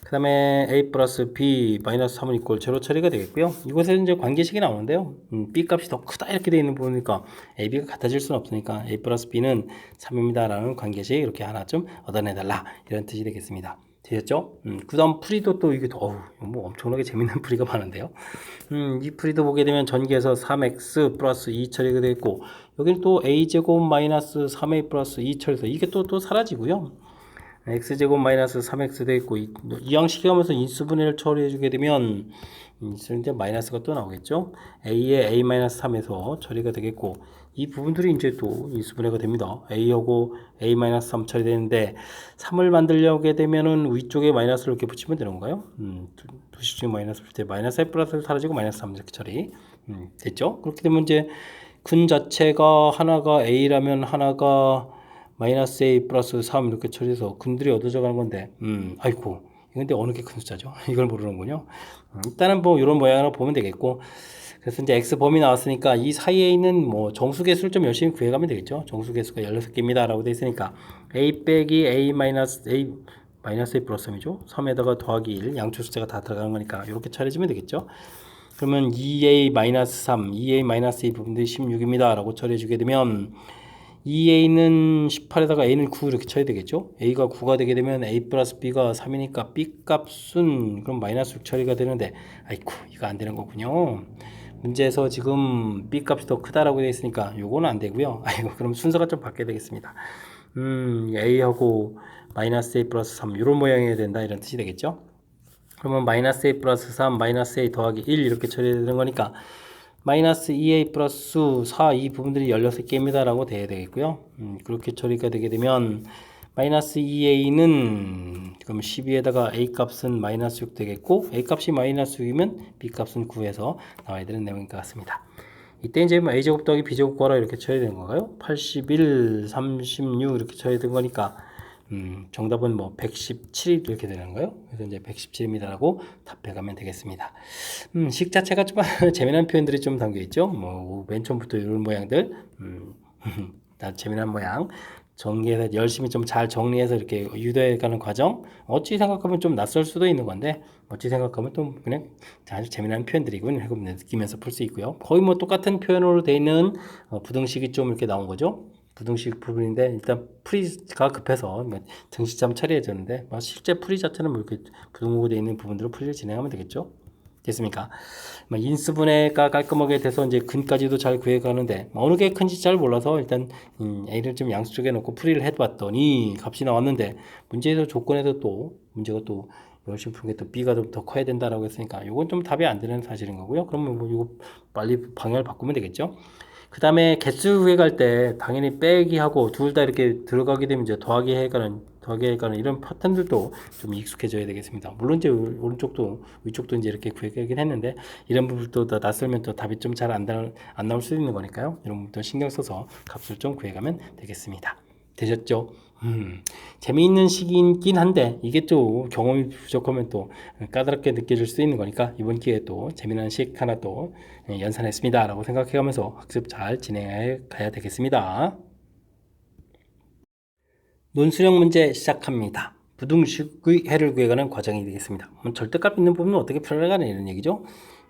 그 다음에 A 플러스 B 마이너스 3은 이꼴 제로 처리가 되겠고요. 이곳에 이제 관계식이 나오는데요. B 값이 더 크다 이렇게 되어 있는 부분이니까 A, B가 같아질 수는 없으니까 A 플러스 B는 3입니다 라는 관계식 이렇게 하나 좀 얻어내달라 이런 뜻이 되겠습니다. 되셨죠? 그 다음 풀이도 또 이게 뭐 엄청나게 재밌는 풀이가 많은데요. 이 풀이도 보게 되면 전개해서 3x 플러스 2 처리가 되겠고 여기는 또 a제곱 마이너스 3a 플러스 2 처리해서 이게 또 사라지고요. x제곱 마이너스 3x 되어 있고 이항식이 하면서 인수분해를 처리해 주게 되면 이제 마이너스가 또 나오겠죠. a의 a 마이너스 3에서 처리가 되겠고 이 부분들이 이제 또 인수분해가 됩니다. a하고 a 마이너스 3 처리되는데 3을 만들려고 하게 되면은 위쪽에 마이너스를 이렇게 붙이면 되는 건가요? 두식 중에 마이너스 붙일 때 마이너스 a 플러스 사라지고 마이너스 3 이렇게 처리 됐죠? 그렇게 되면 이제 근 자체가 하나가 a라면 하나가 마이너스 a 플러스 3 이렇게 처리해서 근들이 얻어져 가는 건데 아이고 근데 어느 게 큰 숫자죠? 이걸 모르는군요. 일단은 뭐 이런 모양으로 보면 되겠고 그래서 이제 x 범위 나왔으니까 이 사이에 있는 뭐 정수 개수를 좀 열심히 구해가면 되겠죠. 정수 개수가 16개입니다 라고 되어 있으니까 a 빼기 a 마이너스 a 마이너스 a 플러스 3이죠. 3에다가 더하기 1 양초 숫자가 다 들어가는 거니까 이렇게 처리해주면 되겠죠. 그러면 2a 마이너스 3, 2a 마이너스 2 부분들이 16입니다 라고 처리해주게 되면 2a는 18에다가 a는 9 이렇게 쳐야 되겠죠. a가 9가 되게 되면 a 플러스 b가 3이니까 b 값은 그럼 마이너스 6 처리가 되는데 아이쿠 이거 안 되는 거군요. 문제에서 지금 b 값이 더 크다라고 되어 있으니까 요거는 안 되고요. 아이고 그럼 순서가 좀 바뀌어야 되겠습니다. a하고 마이너스 a 플러스 3 이런 모양이어야 된다 이런 뜻이 되겠죠. 그러면 마이너스 a 플러스 3 마이너스 a 더하기 1 이렇게 처리해야 되는 거니까 마이너스 2a 플러스 4 이 부분들이 16개입니다 라고 돼야 되겠고요. 그렇게 처리가 되게 되면 마이너스 2a는 그럼 12에다가 a 값은 마이너스 6 되겠고 a 값이 마이너스 6이면 b 값은 9에서 나와야 되는 내용인 것 같습니다. 이때 이제 a제곱 더하기 b제곱 구하라 이렇게 쳐야 되는 건가요? 81, 36 이렇게 쳐야 되는 거니까 정답은 뭐 117 이렇게 되는 거예요. 그래서 이제 117입니다라고 답해가면 되겠습니다. 식 자체가 좀 재미난 표현들이 좀 담겨 있죠. 뭐 맨 처음부터 이런 모양들, 재미난 모양 정리해서 열심히 좀 잘 정리해서 이렇게 유도해가는 과정. 어찌 생각하면 좀 낯설 수도 있는 건데, 어찌 생각하면 또 그냥 아주 재미난 표현들이군 느끼면서 풀 수 있고요. 거의 뭐 똑같은 표현으로 되어 있는 부등식이 좀 이렇게 나온 거죠. 부등식 부분인데 일단 풀이가 급해서 정시점 처리해줬는데 실제 풀이 자체는 뭐 이렇게 부등호로 되어 있는 부분들로 풀이를 진행하면 되겠죠. 됐습니까? 인수분해가 깔끔하게 돼서 이제 근까지도 잘 구해가는데 어느 게 큰지 잘 몰라서 일단 A를 좀 양수쪽에 놓고 풀이를 해봤더니 값이 나왔는데 문제에서 조건에서 또 문제가 또 열심히 푸는 게 또 B가 좀 더 커야 된다라고 했으니까 이건 좀 답이 안 되는 사실인 거고요. 그러면 뭐 이거 빨리 방향을 바꾸면 되겠죠. 그 다음에 개수 구해갈 때 당연히 빼기하고 둘 다 이렇게 들어가게 되면 이제 더하기 해가는 이런 패턴들도 좀 익숙해져야 되겠습니다. 물론 이제 오른쪽도 위쪽도 이제 이렇게 구해가긴 했는데 이런 부분도 더 낯설면 또 답이 좀 잘 안 나올 수 있는 거니까요. 이런 부분도 신경 써서 값을 좀 구해가면 되겠습니다. 되셨죠? 재미있는 시기이긴 한데 이게 또 경험이 부족하면 또 까다롭게 느껴질 수 있는 거니까 이번 기회에 또 재미난 식 하나 또 연산했습니다 라고 생각해가면서 학습 잘 진행해 가야 되겠습니다. 논술형 문제 시작합니다. 부등식의 해를 구해가는 과정이 되겠습니다. 절대값 있는 부분은 어떻게 풀어가는 이런 얘기죠.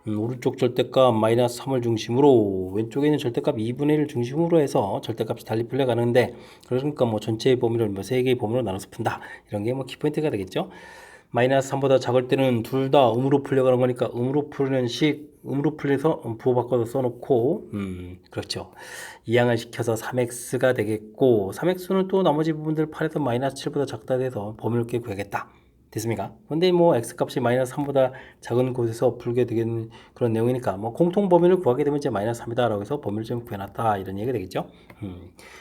오른쪽 절대값 마이너스 3을 중심으로 왼쪽에 있는 절대값 2분의 1을 중심으로 해서 절대값이 달리 풀려가는데 그러니까 뭐 전체의 범위를 뭐 3개의 범위로 나눠서 푼다 이런 게 뭐 키포인트가 되겠죠. 마이너스 3보다 작을 때는 둘 다 음으로 풀려가는 거니까 음으로 풀는 식 음으로 풀려서 부호 바꿔서 써놓고 그렇죠. 이항을 시켜서 3x가 되겠고 3x는 또 나머지 부분들 8에서 마이너스 7보다 작다 돼서 범위를 꽤 구하겠다. 됐습니까? 근데 뭐 x값이 마이너스 3보다 작은 곳에서 풀게 되는 그런 내용이니까 뭐 공통 범위를 구하게 되면 이제 마이너스 3이다 라고 해서 범위를 좀 구해놨다 이런 얘기가 되겠죠.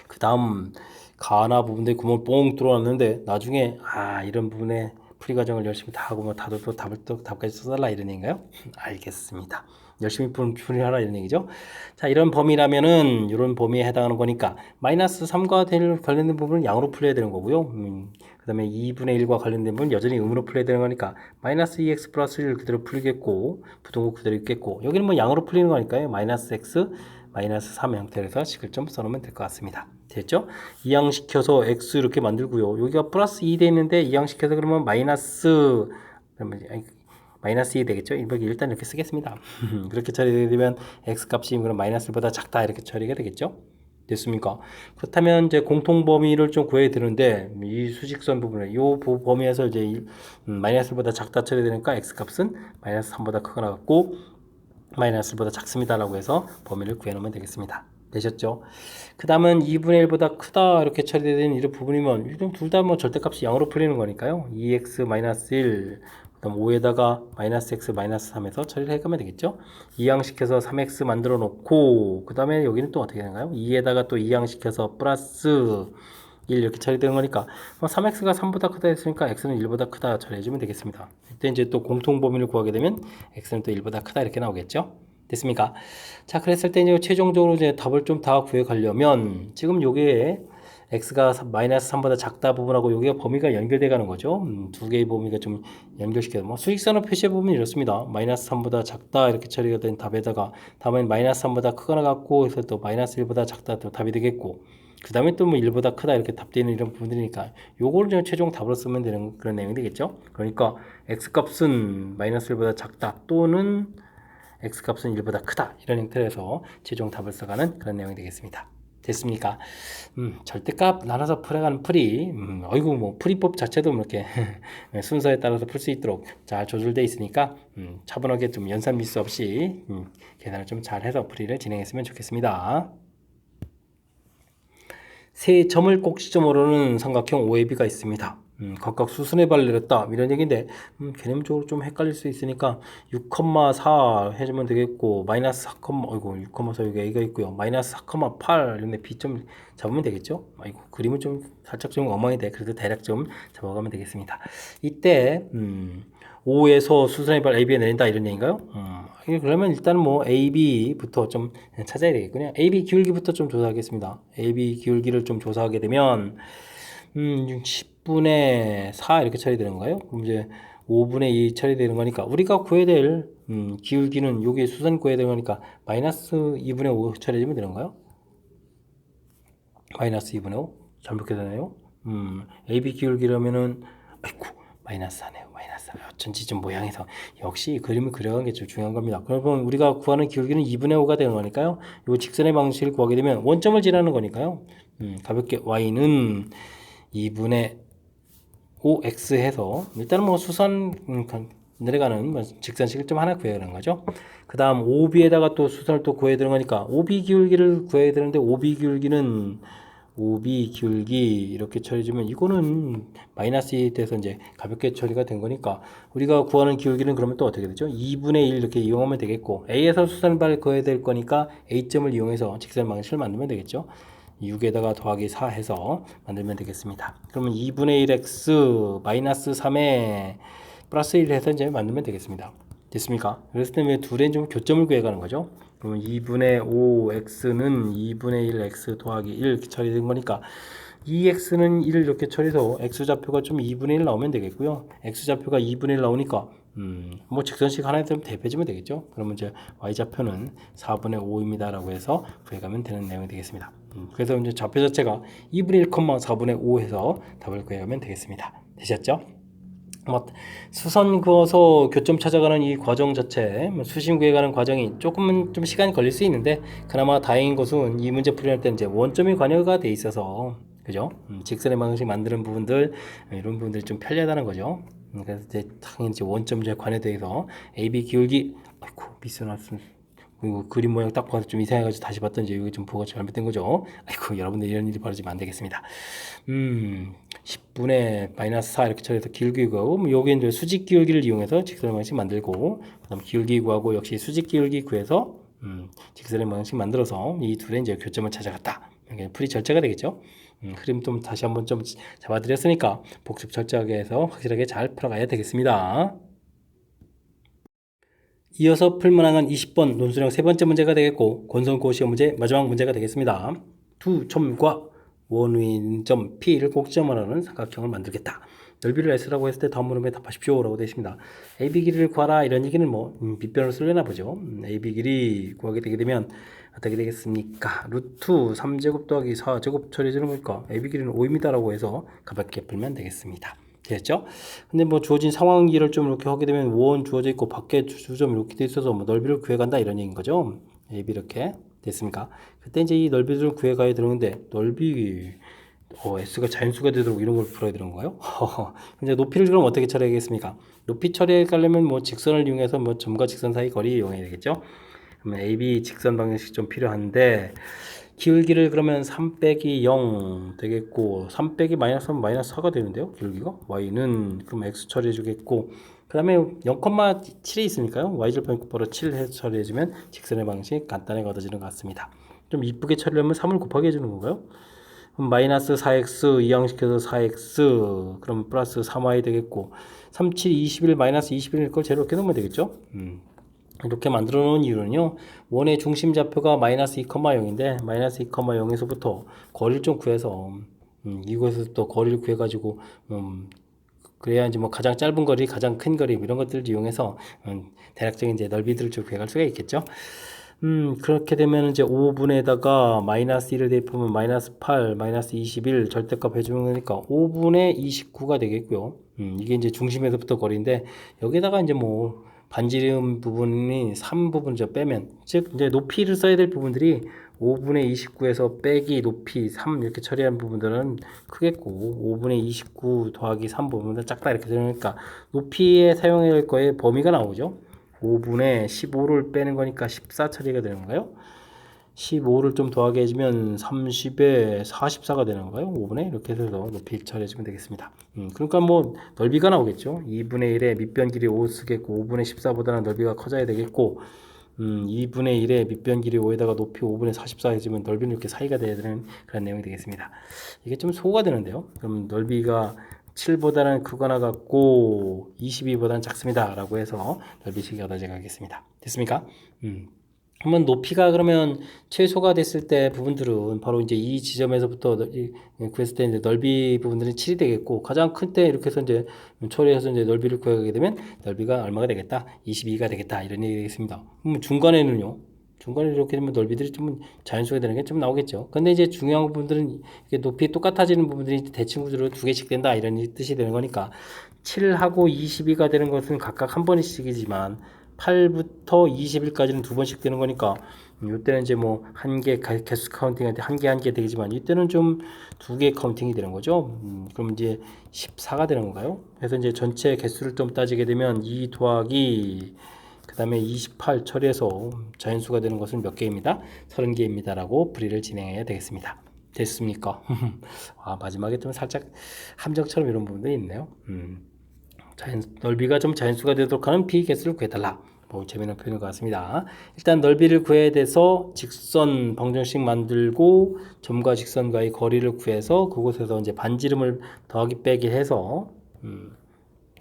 그 다음 가나 부분들이 구멍 뽕 뚫어놨는데 나중에 이런 부분에 풀이 과정을 열심히 다 하고 뭐 다들 또 답까지 써달라 이런 얘기인가요? 알겠습니다. 열심히 풀이 하라 이런 얘기죠. 자, 이런 범위라면은 이런 범위에 해당하는 거니까 마이너스 3과 관련된 부분은 양으로 풀려야 되는 거고요. 그 다음에 2분의 1과 관련된 부분은 여전히 음으로 풀려야 되는 거니까 마이너스 2x 플러스 1 그대로 풀리겠고 부등호 그대로 있겠고 여기는 뭐 양으로 풀리는 거니까요. 마이너스 x 마이너스 3 형태로 해서 식을 좀 써놓으면 될 것 같습니다. 됐죠? 이항시켜서 x 이렇게 만들고요. 여기가 플러스 2 돼 있는데 이항시켜서 그러면 마이너스 2 되겠죠? 일단 이렇게 쓰겠습니다. 그렇게 처리되면 x 값이 그럼 마이너스 1보다 작다 이렇게 처리가 되겠죠? 됐습니까? 그렇다면 이제 공통 범위를 좀 구해야 되는데 이 수직선 부분에 이 범위에서 이제 마이너스 1보다 작다 처리되니까 x 값은 마이너스 3보다 크거 나갔고 마이너스 1보다 작습니다라고 해서 범위를 구해놓으면 되겠습니다. 되셨죠? 그 다음은 2분의 1보다 크다 이렇게 처리되는 이런 부분이면 둘 다 뭐 절대값이 0으로 풀리는 거니까요. 2x 마이너스 1 그다음 5에다가 마이너스 x 마이너스 3에서 처리를 해가면 되겠죠. 이항시켜서 3x 만들어 놓고 그 다음에 여기는 또 어떻게 되는가요? 2에다가 또 이항시켜서 플러스 1 이렇게 처리되는 거니까 3x가 3보다 크다 했으니까 x는 1보다 크다 처리해주면 되겠습니다. 이때 이제 또 공통 범위를 구하게 되면 x는 또 1보다 크다 이렇게 나오겠죠. 됐습니까? 자, 그랬을 때 이제 최종적으로 이제 답을 좀 다 구해 가려면 지금 요게 x가 마이너스 3보다 작다 부분하고 여기가 범위가 연결돼 가는 거죠. 두 개의 범위가 좀 연결시켜서 뭐 수직선을 표시해 보면 이렇습니다. 마이너스 3보다 작다 이렇게 처리가 된 답에다가 다음엔 마이너스 3보다 크거나 같고 해서 또 마이너스 1보다 작다 또 답이 되겠고 그 다음에 또 뭐 1보다 크다 이렇게 답되는 이런 부분들이니까 요거를 좀 최종 답으로 쓰면 되는 그런 내용이 되겠죠. 그러니까 x값은 마이너스 1보다 작다 또는 x값은 1보다 크다 이런 형태로 해서 최종 답을 써가는 그런 내용이 되겠습니다. 됐습니까? 절대값 나눠서 풀어가는 풀이 어이구 뭐 풀이법 자체도 이렇게 순서에 따라서 풀 수 있도록 잘 조절되어 있으니까 차분하게 좀 연산 미스 없이 계산을 좀 잘해서 풀이를 진행했으면 좋겠습니다. 세 점을 꼭 시점으로는 삼각형 OAB가 있습니다. 각각 수순의 발을 내렸다 이런 얘기인데 개념적으로 좀 헷갈릴 수 있으니까 6,4 해주면 되겠고 마이너스 4, 아이고 6,4 여기 A가 있고요. 마이너스 4,8 이런데 B점 잡으면 되겠죠. 아이고 그림은 좀 살짝 좀 엉망인데 그래도 대략 좀 잡아가면 되겠습니다. 이때 5에서 수순의 발 AB에 내린다 이런 얘기인가요? 그러면 일단 뭐 AB부터 좀 찾아야 되겠군요. AB 기울기부터 좀 조사하겠습니다. AB 기울기를 좀 조사하게 되면 10분의 4 이렇게 처리되는 거예요. 그럼 이제 5분의 2 처리되는 거니까 우리가 구해야 될 기울기는 여기 수선 구해야 되는 거니까 마이너스 2분의 5 처리해주면 되는 거예요. 마이너스 2분의 5 잘못 되나요? AB 기울기라면은 아이고 마이너스 4네요. 마이너스 4. 어쩐지 좀 모양에서 역시 그림을 그려가는 게 좀 중요한 겁니다. 그러면 우리가 구하는 기울기는 2분의 5가 되는 거니까요. 이 직선의 방식을 구하게 되면 원점을 지나는 거니까요. 가볍게 y는 2분의 5x 해서 일단은 뭐 수선 내려가는 뭐 직선식을 좀 하나 구해야 하는 거죠. 그 다음 OB에다가 또 수선을 또 구해야 되는 거니까 OB 기울기를 구해야 되는데 OB 기울기는 OB 기울기 이렇게 처리해주면 이거는 마이너스 2에 대해서 이제 가볍게 처리가 된 거니까 우리가 구하는 기울기는 그러면 또 어떻게 되죠? 2분의 1 이렇게 이용하면 되겠고 A에서 수선발 그어야 될 거니까 A점을 이용해서 직선 방식을 만들면 되겠죠. 6에다가 더하기 4 해서 만들면 되겠습니다. 그러면 2분의 1x 마이너스 3에 플러스 1 해서 이제 만들면 되겠습니다. 됐습니까? 그랬을 때 둘의 좀 교점을 구해가는 거죠. 그러면 2분의 5x는 2분의 1x 더하기 1 이렇게 처리된 거니까 2x는 1 이렇게 처리해서 x좌표가 좀 2분의 1 나오면 되겠고요. x좌표가 2분의 1 나오니까 뭐 직선식 하나에 좀 대입해주면 되겠죠. 그러면 이제 y좌표는 4분의 5입니다 라고 해서 구해가면 되는 내용이 되겠습니다. 그래서 이제 좌표 자체가 2분의 1, 4분의 5 해서 답을 구해가면 되겠습니다. 되셨죠? 수선 그어서 교점 찾아가는 이 과정 자체, 수심 구해가는 과정이 조금은 좀 시간이 걸릴 수 있는데 그나마 다행인 것은 이 문제 풀이할 때 이제 원점이 관여가 돼 있어서 그죠? 직선의 방식 만드는 부분들 이런 부분들이 좀 편리하다는 거죠. 그래서 이제 당연히 이제 원점에 관여돼서 AB 기울기 아이고 미스 나왔습니다. 그리고 그림 모양 딱 봐서 좀 이상해가지고 다시 봤더니 이거 좀 보가 잘못된 거죠. 아이고 여러분들 이런 일이 벌어지면 안 되겠습니다. 10분의 마이너스 4 이렇게 처리해서 기울기 구하고 여기 이제 수직 기울기를 이용해서 직선의 방식 만들고 그다음 기울기 구하고 역시 수직 기울기 구해서 직선의 방식 만들어서 이 둘의 이제 교점을 찾아갔다. 이게 풀이 절제가 되겠죠. 그림 좀 다시 한번 좀 잡아드렸으니까 복습 철저하게 해서 확실하게 잘 풀어가야 되겠습니다. 이어서 풀문항은 20번 논술형 세 번째 문제가 되겠고 권선고시형 문제 마지막 문제가 되겠습니다. 두 점과 원위점 P를 곡점을 하는 삼각형을 만들겠다. 넓이를 S라고 했을 때 다음 물음에 답하십시오 라고 되어 있습니다. AB 길이를 구하라 이런 얘기는 뭐 빗변으로 쓰려나 보죠. AB 길이 구하게 되게 되면 어떻게 되겠습니까? 루트 3제곱 더하기 4제곱 처리해주는 거니까 AB 길이는 5입니다 라고 해서 가볍게 풀면 되겠습니다. 됐죠? 근데 뭐 주어진 상황기를 좀 이렇게 하게 되면 원 주어져 있고 밖에 주점 이렇게 돼 있어서 뭐 넓이를 구해간다 이런 얘기인 거죠. AB 이렇게 됐습니까? 그때 이제 이 넓이를 구해가야 되는데 넓이 S가 자연수가 되도록 이런 걸 풀어야 되는 거예요? 이제 높이를 그럼 어떻게 처리하겠습니까? 높이 처리하려면 뭐 직선을 이용해서 뭐 점과 직선 사이 거리 이용해야 되겠죠? 그러면 AB 직선 방정식 좀 필요한데 기울기를 그러면 3 빼기 0 되겠고 3 빼기 마이너스 하면 마이너스 4가 되는데요 기울기가 y는 그럼 x 처리해 주겠고 그 다음에 0,7이 있으니까요 y절편 곱하기 7 해서 처리해 주면 직선의 방식 간단하게 얻어지는 것 같습니다. 좀 이쁘게 처리하면 3을 곱하기 해주는 건가요? 그럼 마이너스 4x 이항시켜서 4x 그럼 플러스 3y 되겠고 3, 7, 21 마이너스 21일 걸 제로 이렇게 넣으면 되겠죠. 이렇게 만들어 놓은 이유는요 원의 중심 좌표가 마이너스 2,0인데 마이너스 2,0에서부터 거리를 좀 구해서 이곳에서 또 거리를 구해 가지고 그래야 이제 뭐 가장 짧은 거리 가장 큰 거리 이런 것들을 이용해서 대략적인 이제 넓이들을 좀 구해갈 수가 있겠죠. 그렇게 되면 이제 5분에다가 마이너스 1을 대입하면 마이너스 8 마이너스 21 절대값 해주는 거니까 5분의 29가 되겠고요. 이게 이제 중심에서부터 거리인데 여기다가 이제 뭐 반지름 부분이 3 부분 저 빼면 즉 이제 높이를 써야 될 부분들이 5분의 29에서 빼기 높이 3 이렇게 처리한 부분들은 크겠고 5분의 29 더하기 3 부분은 작다 이렇게 되니까 높이에 사용해야 할 거에 범위가 나오죠. 5분의 15를 빼는 거니까 14 처리가 되는 건가요? 15를 좀 더하게 해주면 30에 44가 되는 건가요? 5분의 이렇게 해서 높이 처리해주면 되겠습니다. 그러니까 뭐 넓이가 나오겠죠. 2분의 1에 밑변 길이 5 쓰겠고 5분의 14보다는 넓이가 커져야 되겠고 2분의 1에 밑변 길이 5에다가 높이 5분의 44 해주면 넓이는 이렇게 사이가 돼야 되는 그런 내용이 되겠습니다. 이게 좀 소호가 되는데요. 그럼 넓이가 7보다는 크거나 같고 22보다는 작습니다 라고 해서 넓이식이 얻어져 가겠습니다. 됐습니까? 한번 높이가 그러면 최소가 됐을 때 부분들은 바로 이제 이 지점에서부터 구했을 때 이제 넓이 부분들은 7이 되겠고 가장 큰 때 이렇게 해서 이제 처리해서 이제 넓이를 구하게 되면 넓이가 얼마가 되겠다? 22가 되겠다 이런 얘기 되겠습니다. 그럼 중간에는요? 중간에 이렇게 되면 넓이들이 좀 자연수가 되는 게 좀 나오겠죠. 근데 이제 중요한 부분들은 이게 높이 똑같아지는 부분들이 대칭 구조로 두 개씩 된다 이런 뜻이 되는 거니까 7하고 22가 되는 것은 각각 한 번씩이지만 8부터 20일까지는 두 번씩 되는 거니까 이때는 이제 뭐 한 개 개수 카운팅할 때 한 개 되겠지만 이때는 좀 두 개 카운팅이 되는 거죠. 그럼 이제 14가 되는 건가요? 그래서 이제 전체 개수를 좀 따지게 되면 2 더하기 그 다음에 28 처리해서 자연수가 되는 것은 몇 개입니다. 30개입니다. 라고 풀이를 진행해야 되겠습니다. 됐습니까? 마지막에 좀 살짝 함정처럼 이런 부분들이 있네요. 넓이가 좀 자연수가 되도록 하는 비개수를 구해달라. 뭐 재미있는 표현인 것 같습니다. 일단 넓이를 구해야 돼서 직선 방정식 만들고 점과 직선과의 거리를 구해서 그곳에서 이제 반지름을 더하기 빼기 해서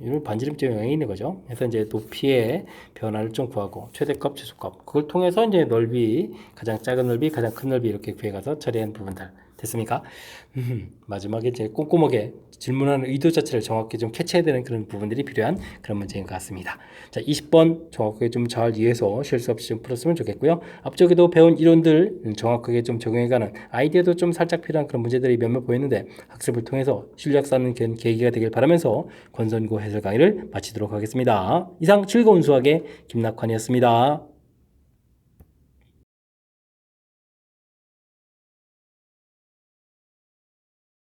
이런 반지름점 영향이 있는 거죠. 그래서 이제 높이의 변화를 좀 구하고 최대값, 최소값 그걸 통해서 이제 넓이 가장 작은 넓이, 가장 큰 넓이 이렇게 구해가서 처리한 부분들 됐습니까? 마지막에 이제 꼼꼼하게 질문하는 의도 자체를 정확히 좀 캐치해야 되는 그런 부분들이 필요한 그런 문제인 것 같습니다. 자, 20번 정확하게 좀 잘 이해해서 실수 없이 좀 풀었으면 좋겠고요. 앞쪽에도 배운 이론들 정확하게 좀 적용해가는 아이디어도 좀 살짝 필요한 그런 문제들이 몇몇 보이는데 학습을 통해서 실력 쌓는 계기가 되길 바라면서 권선구 해설 강의를 마치도록 하겠습니다. 이상 즐거운 수학의 김낙환이었습니다.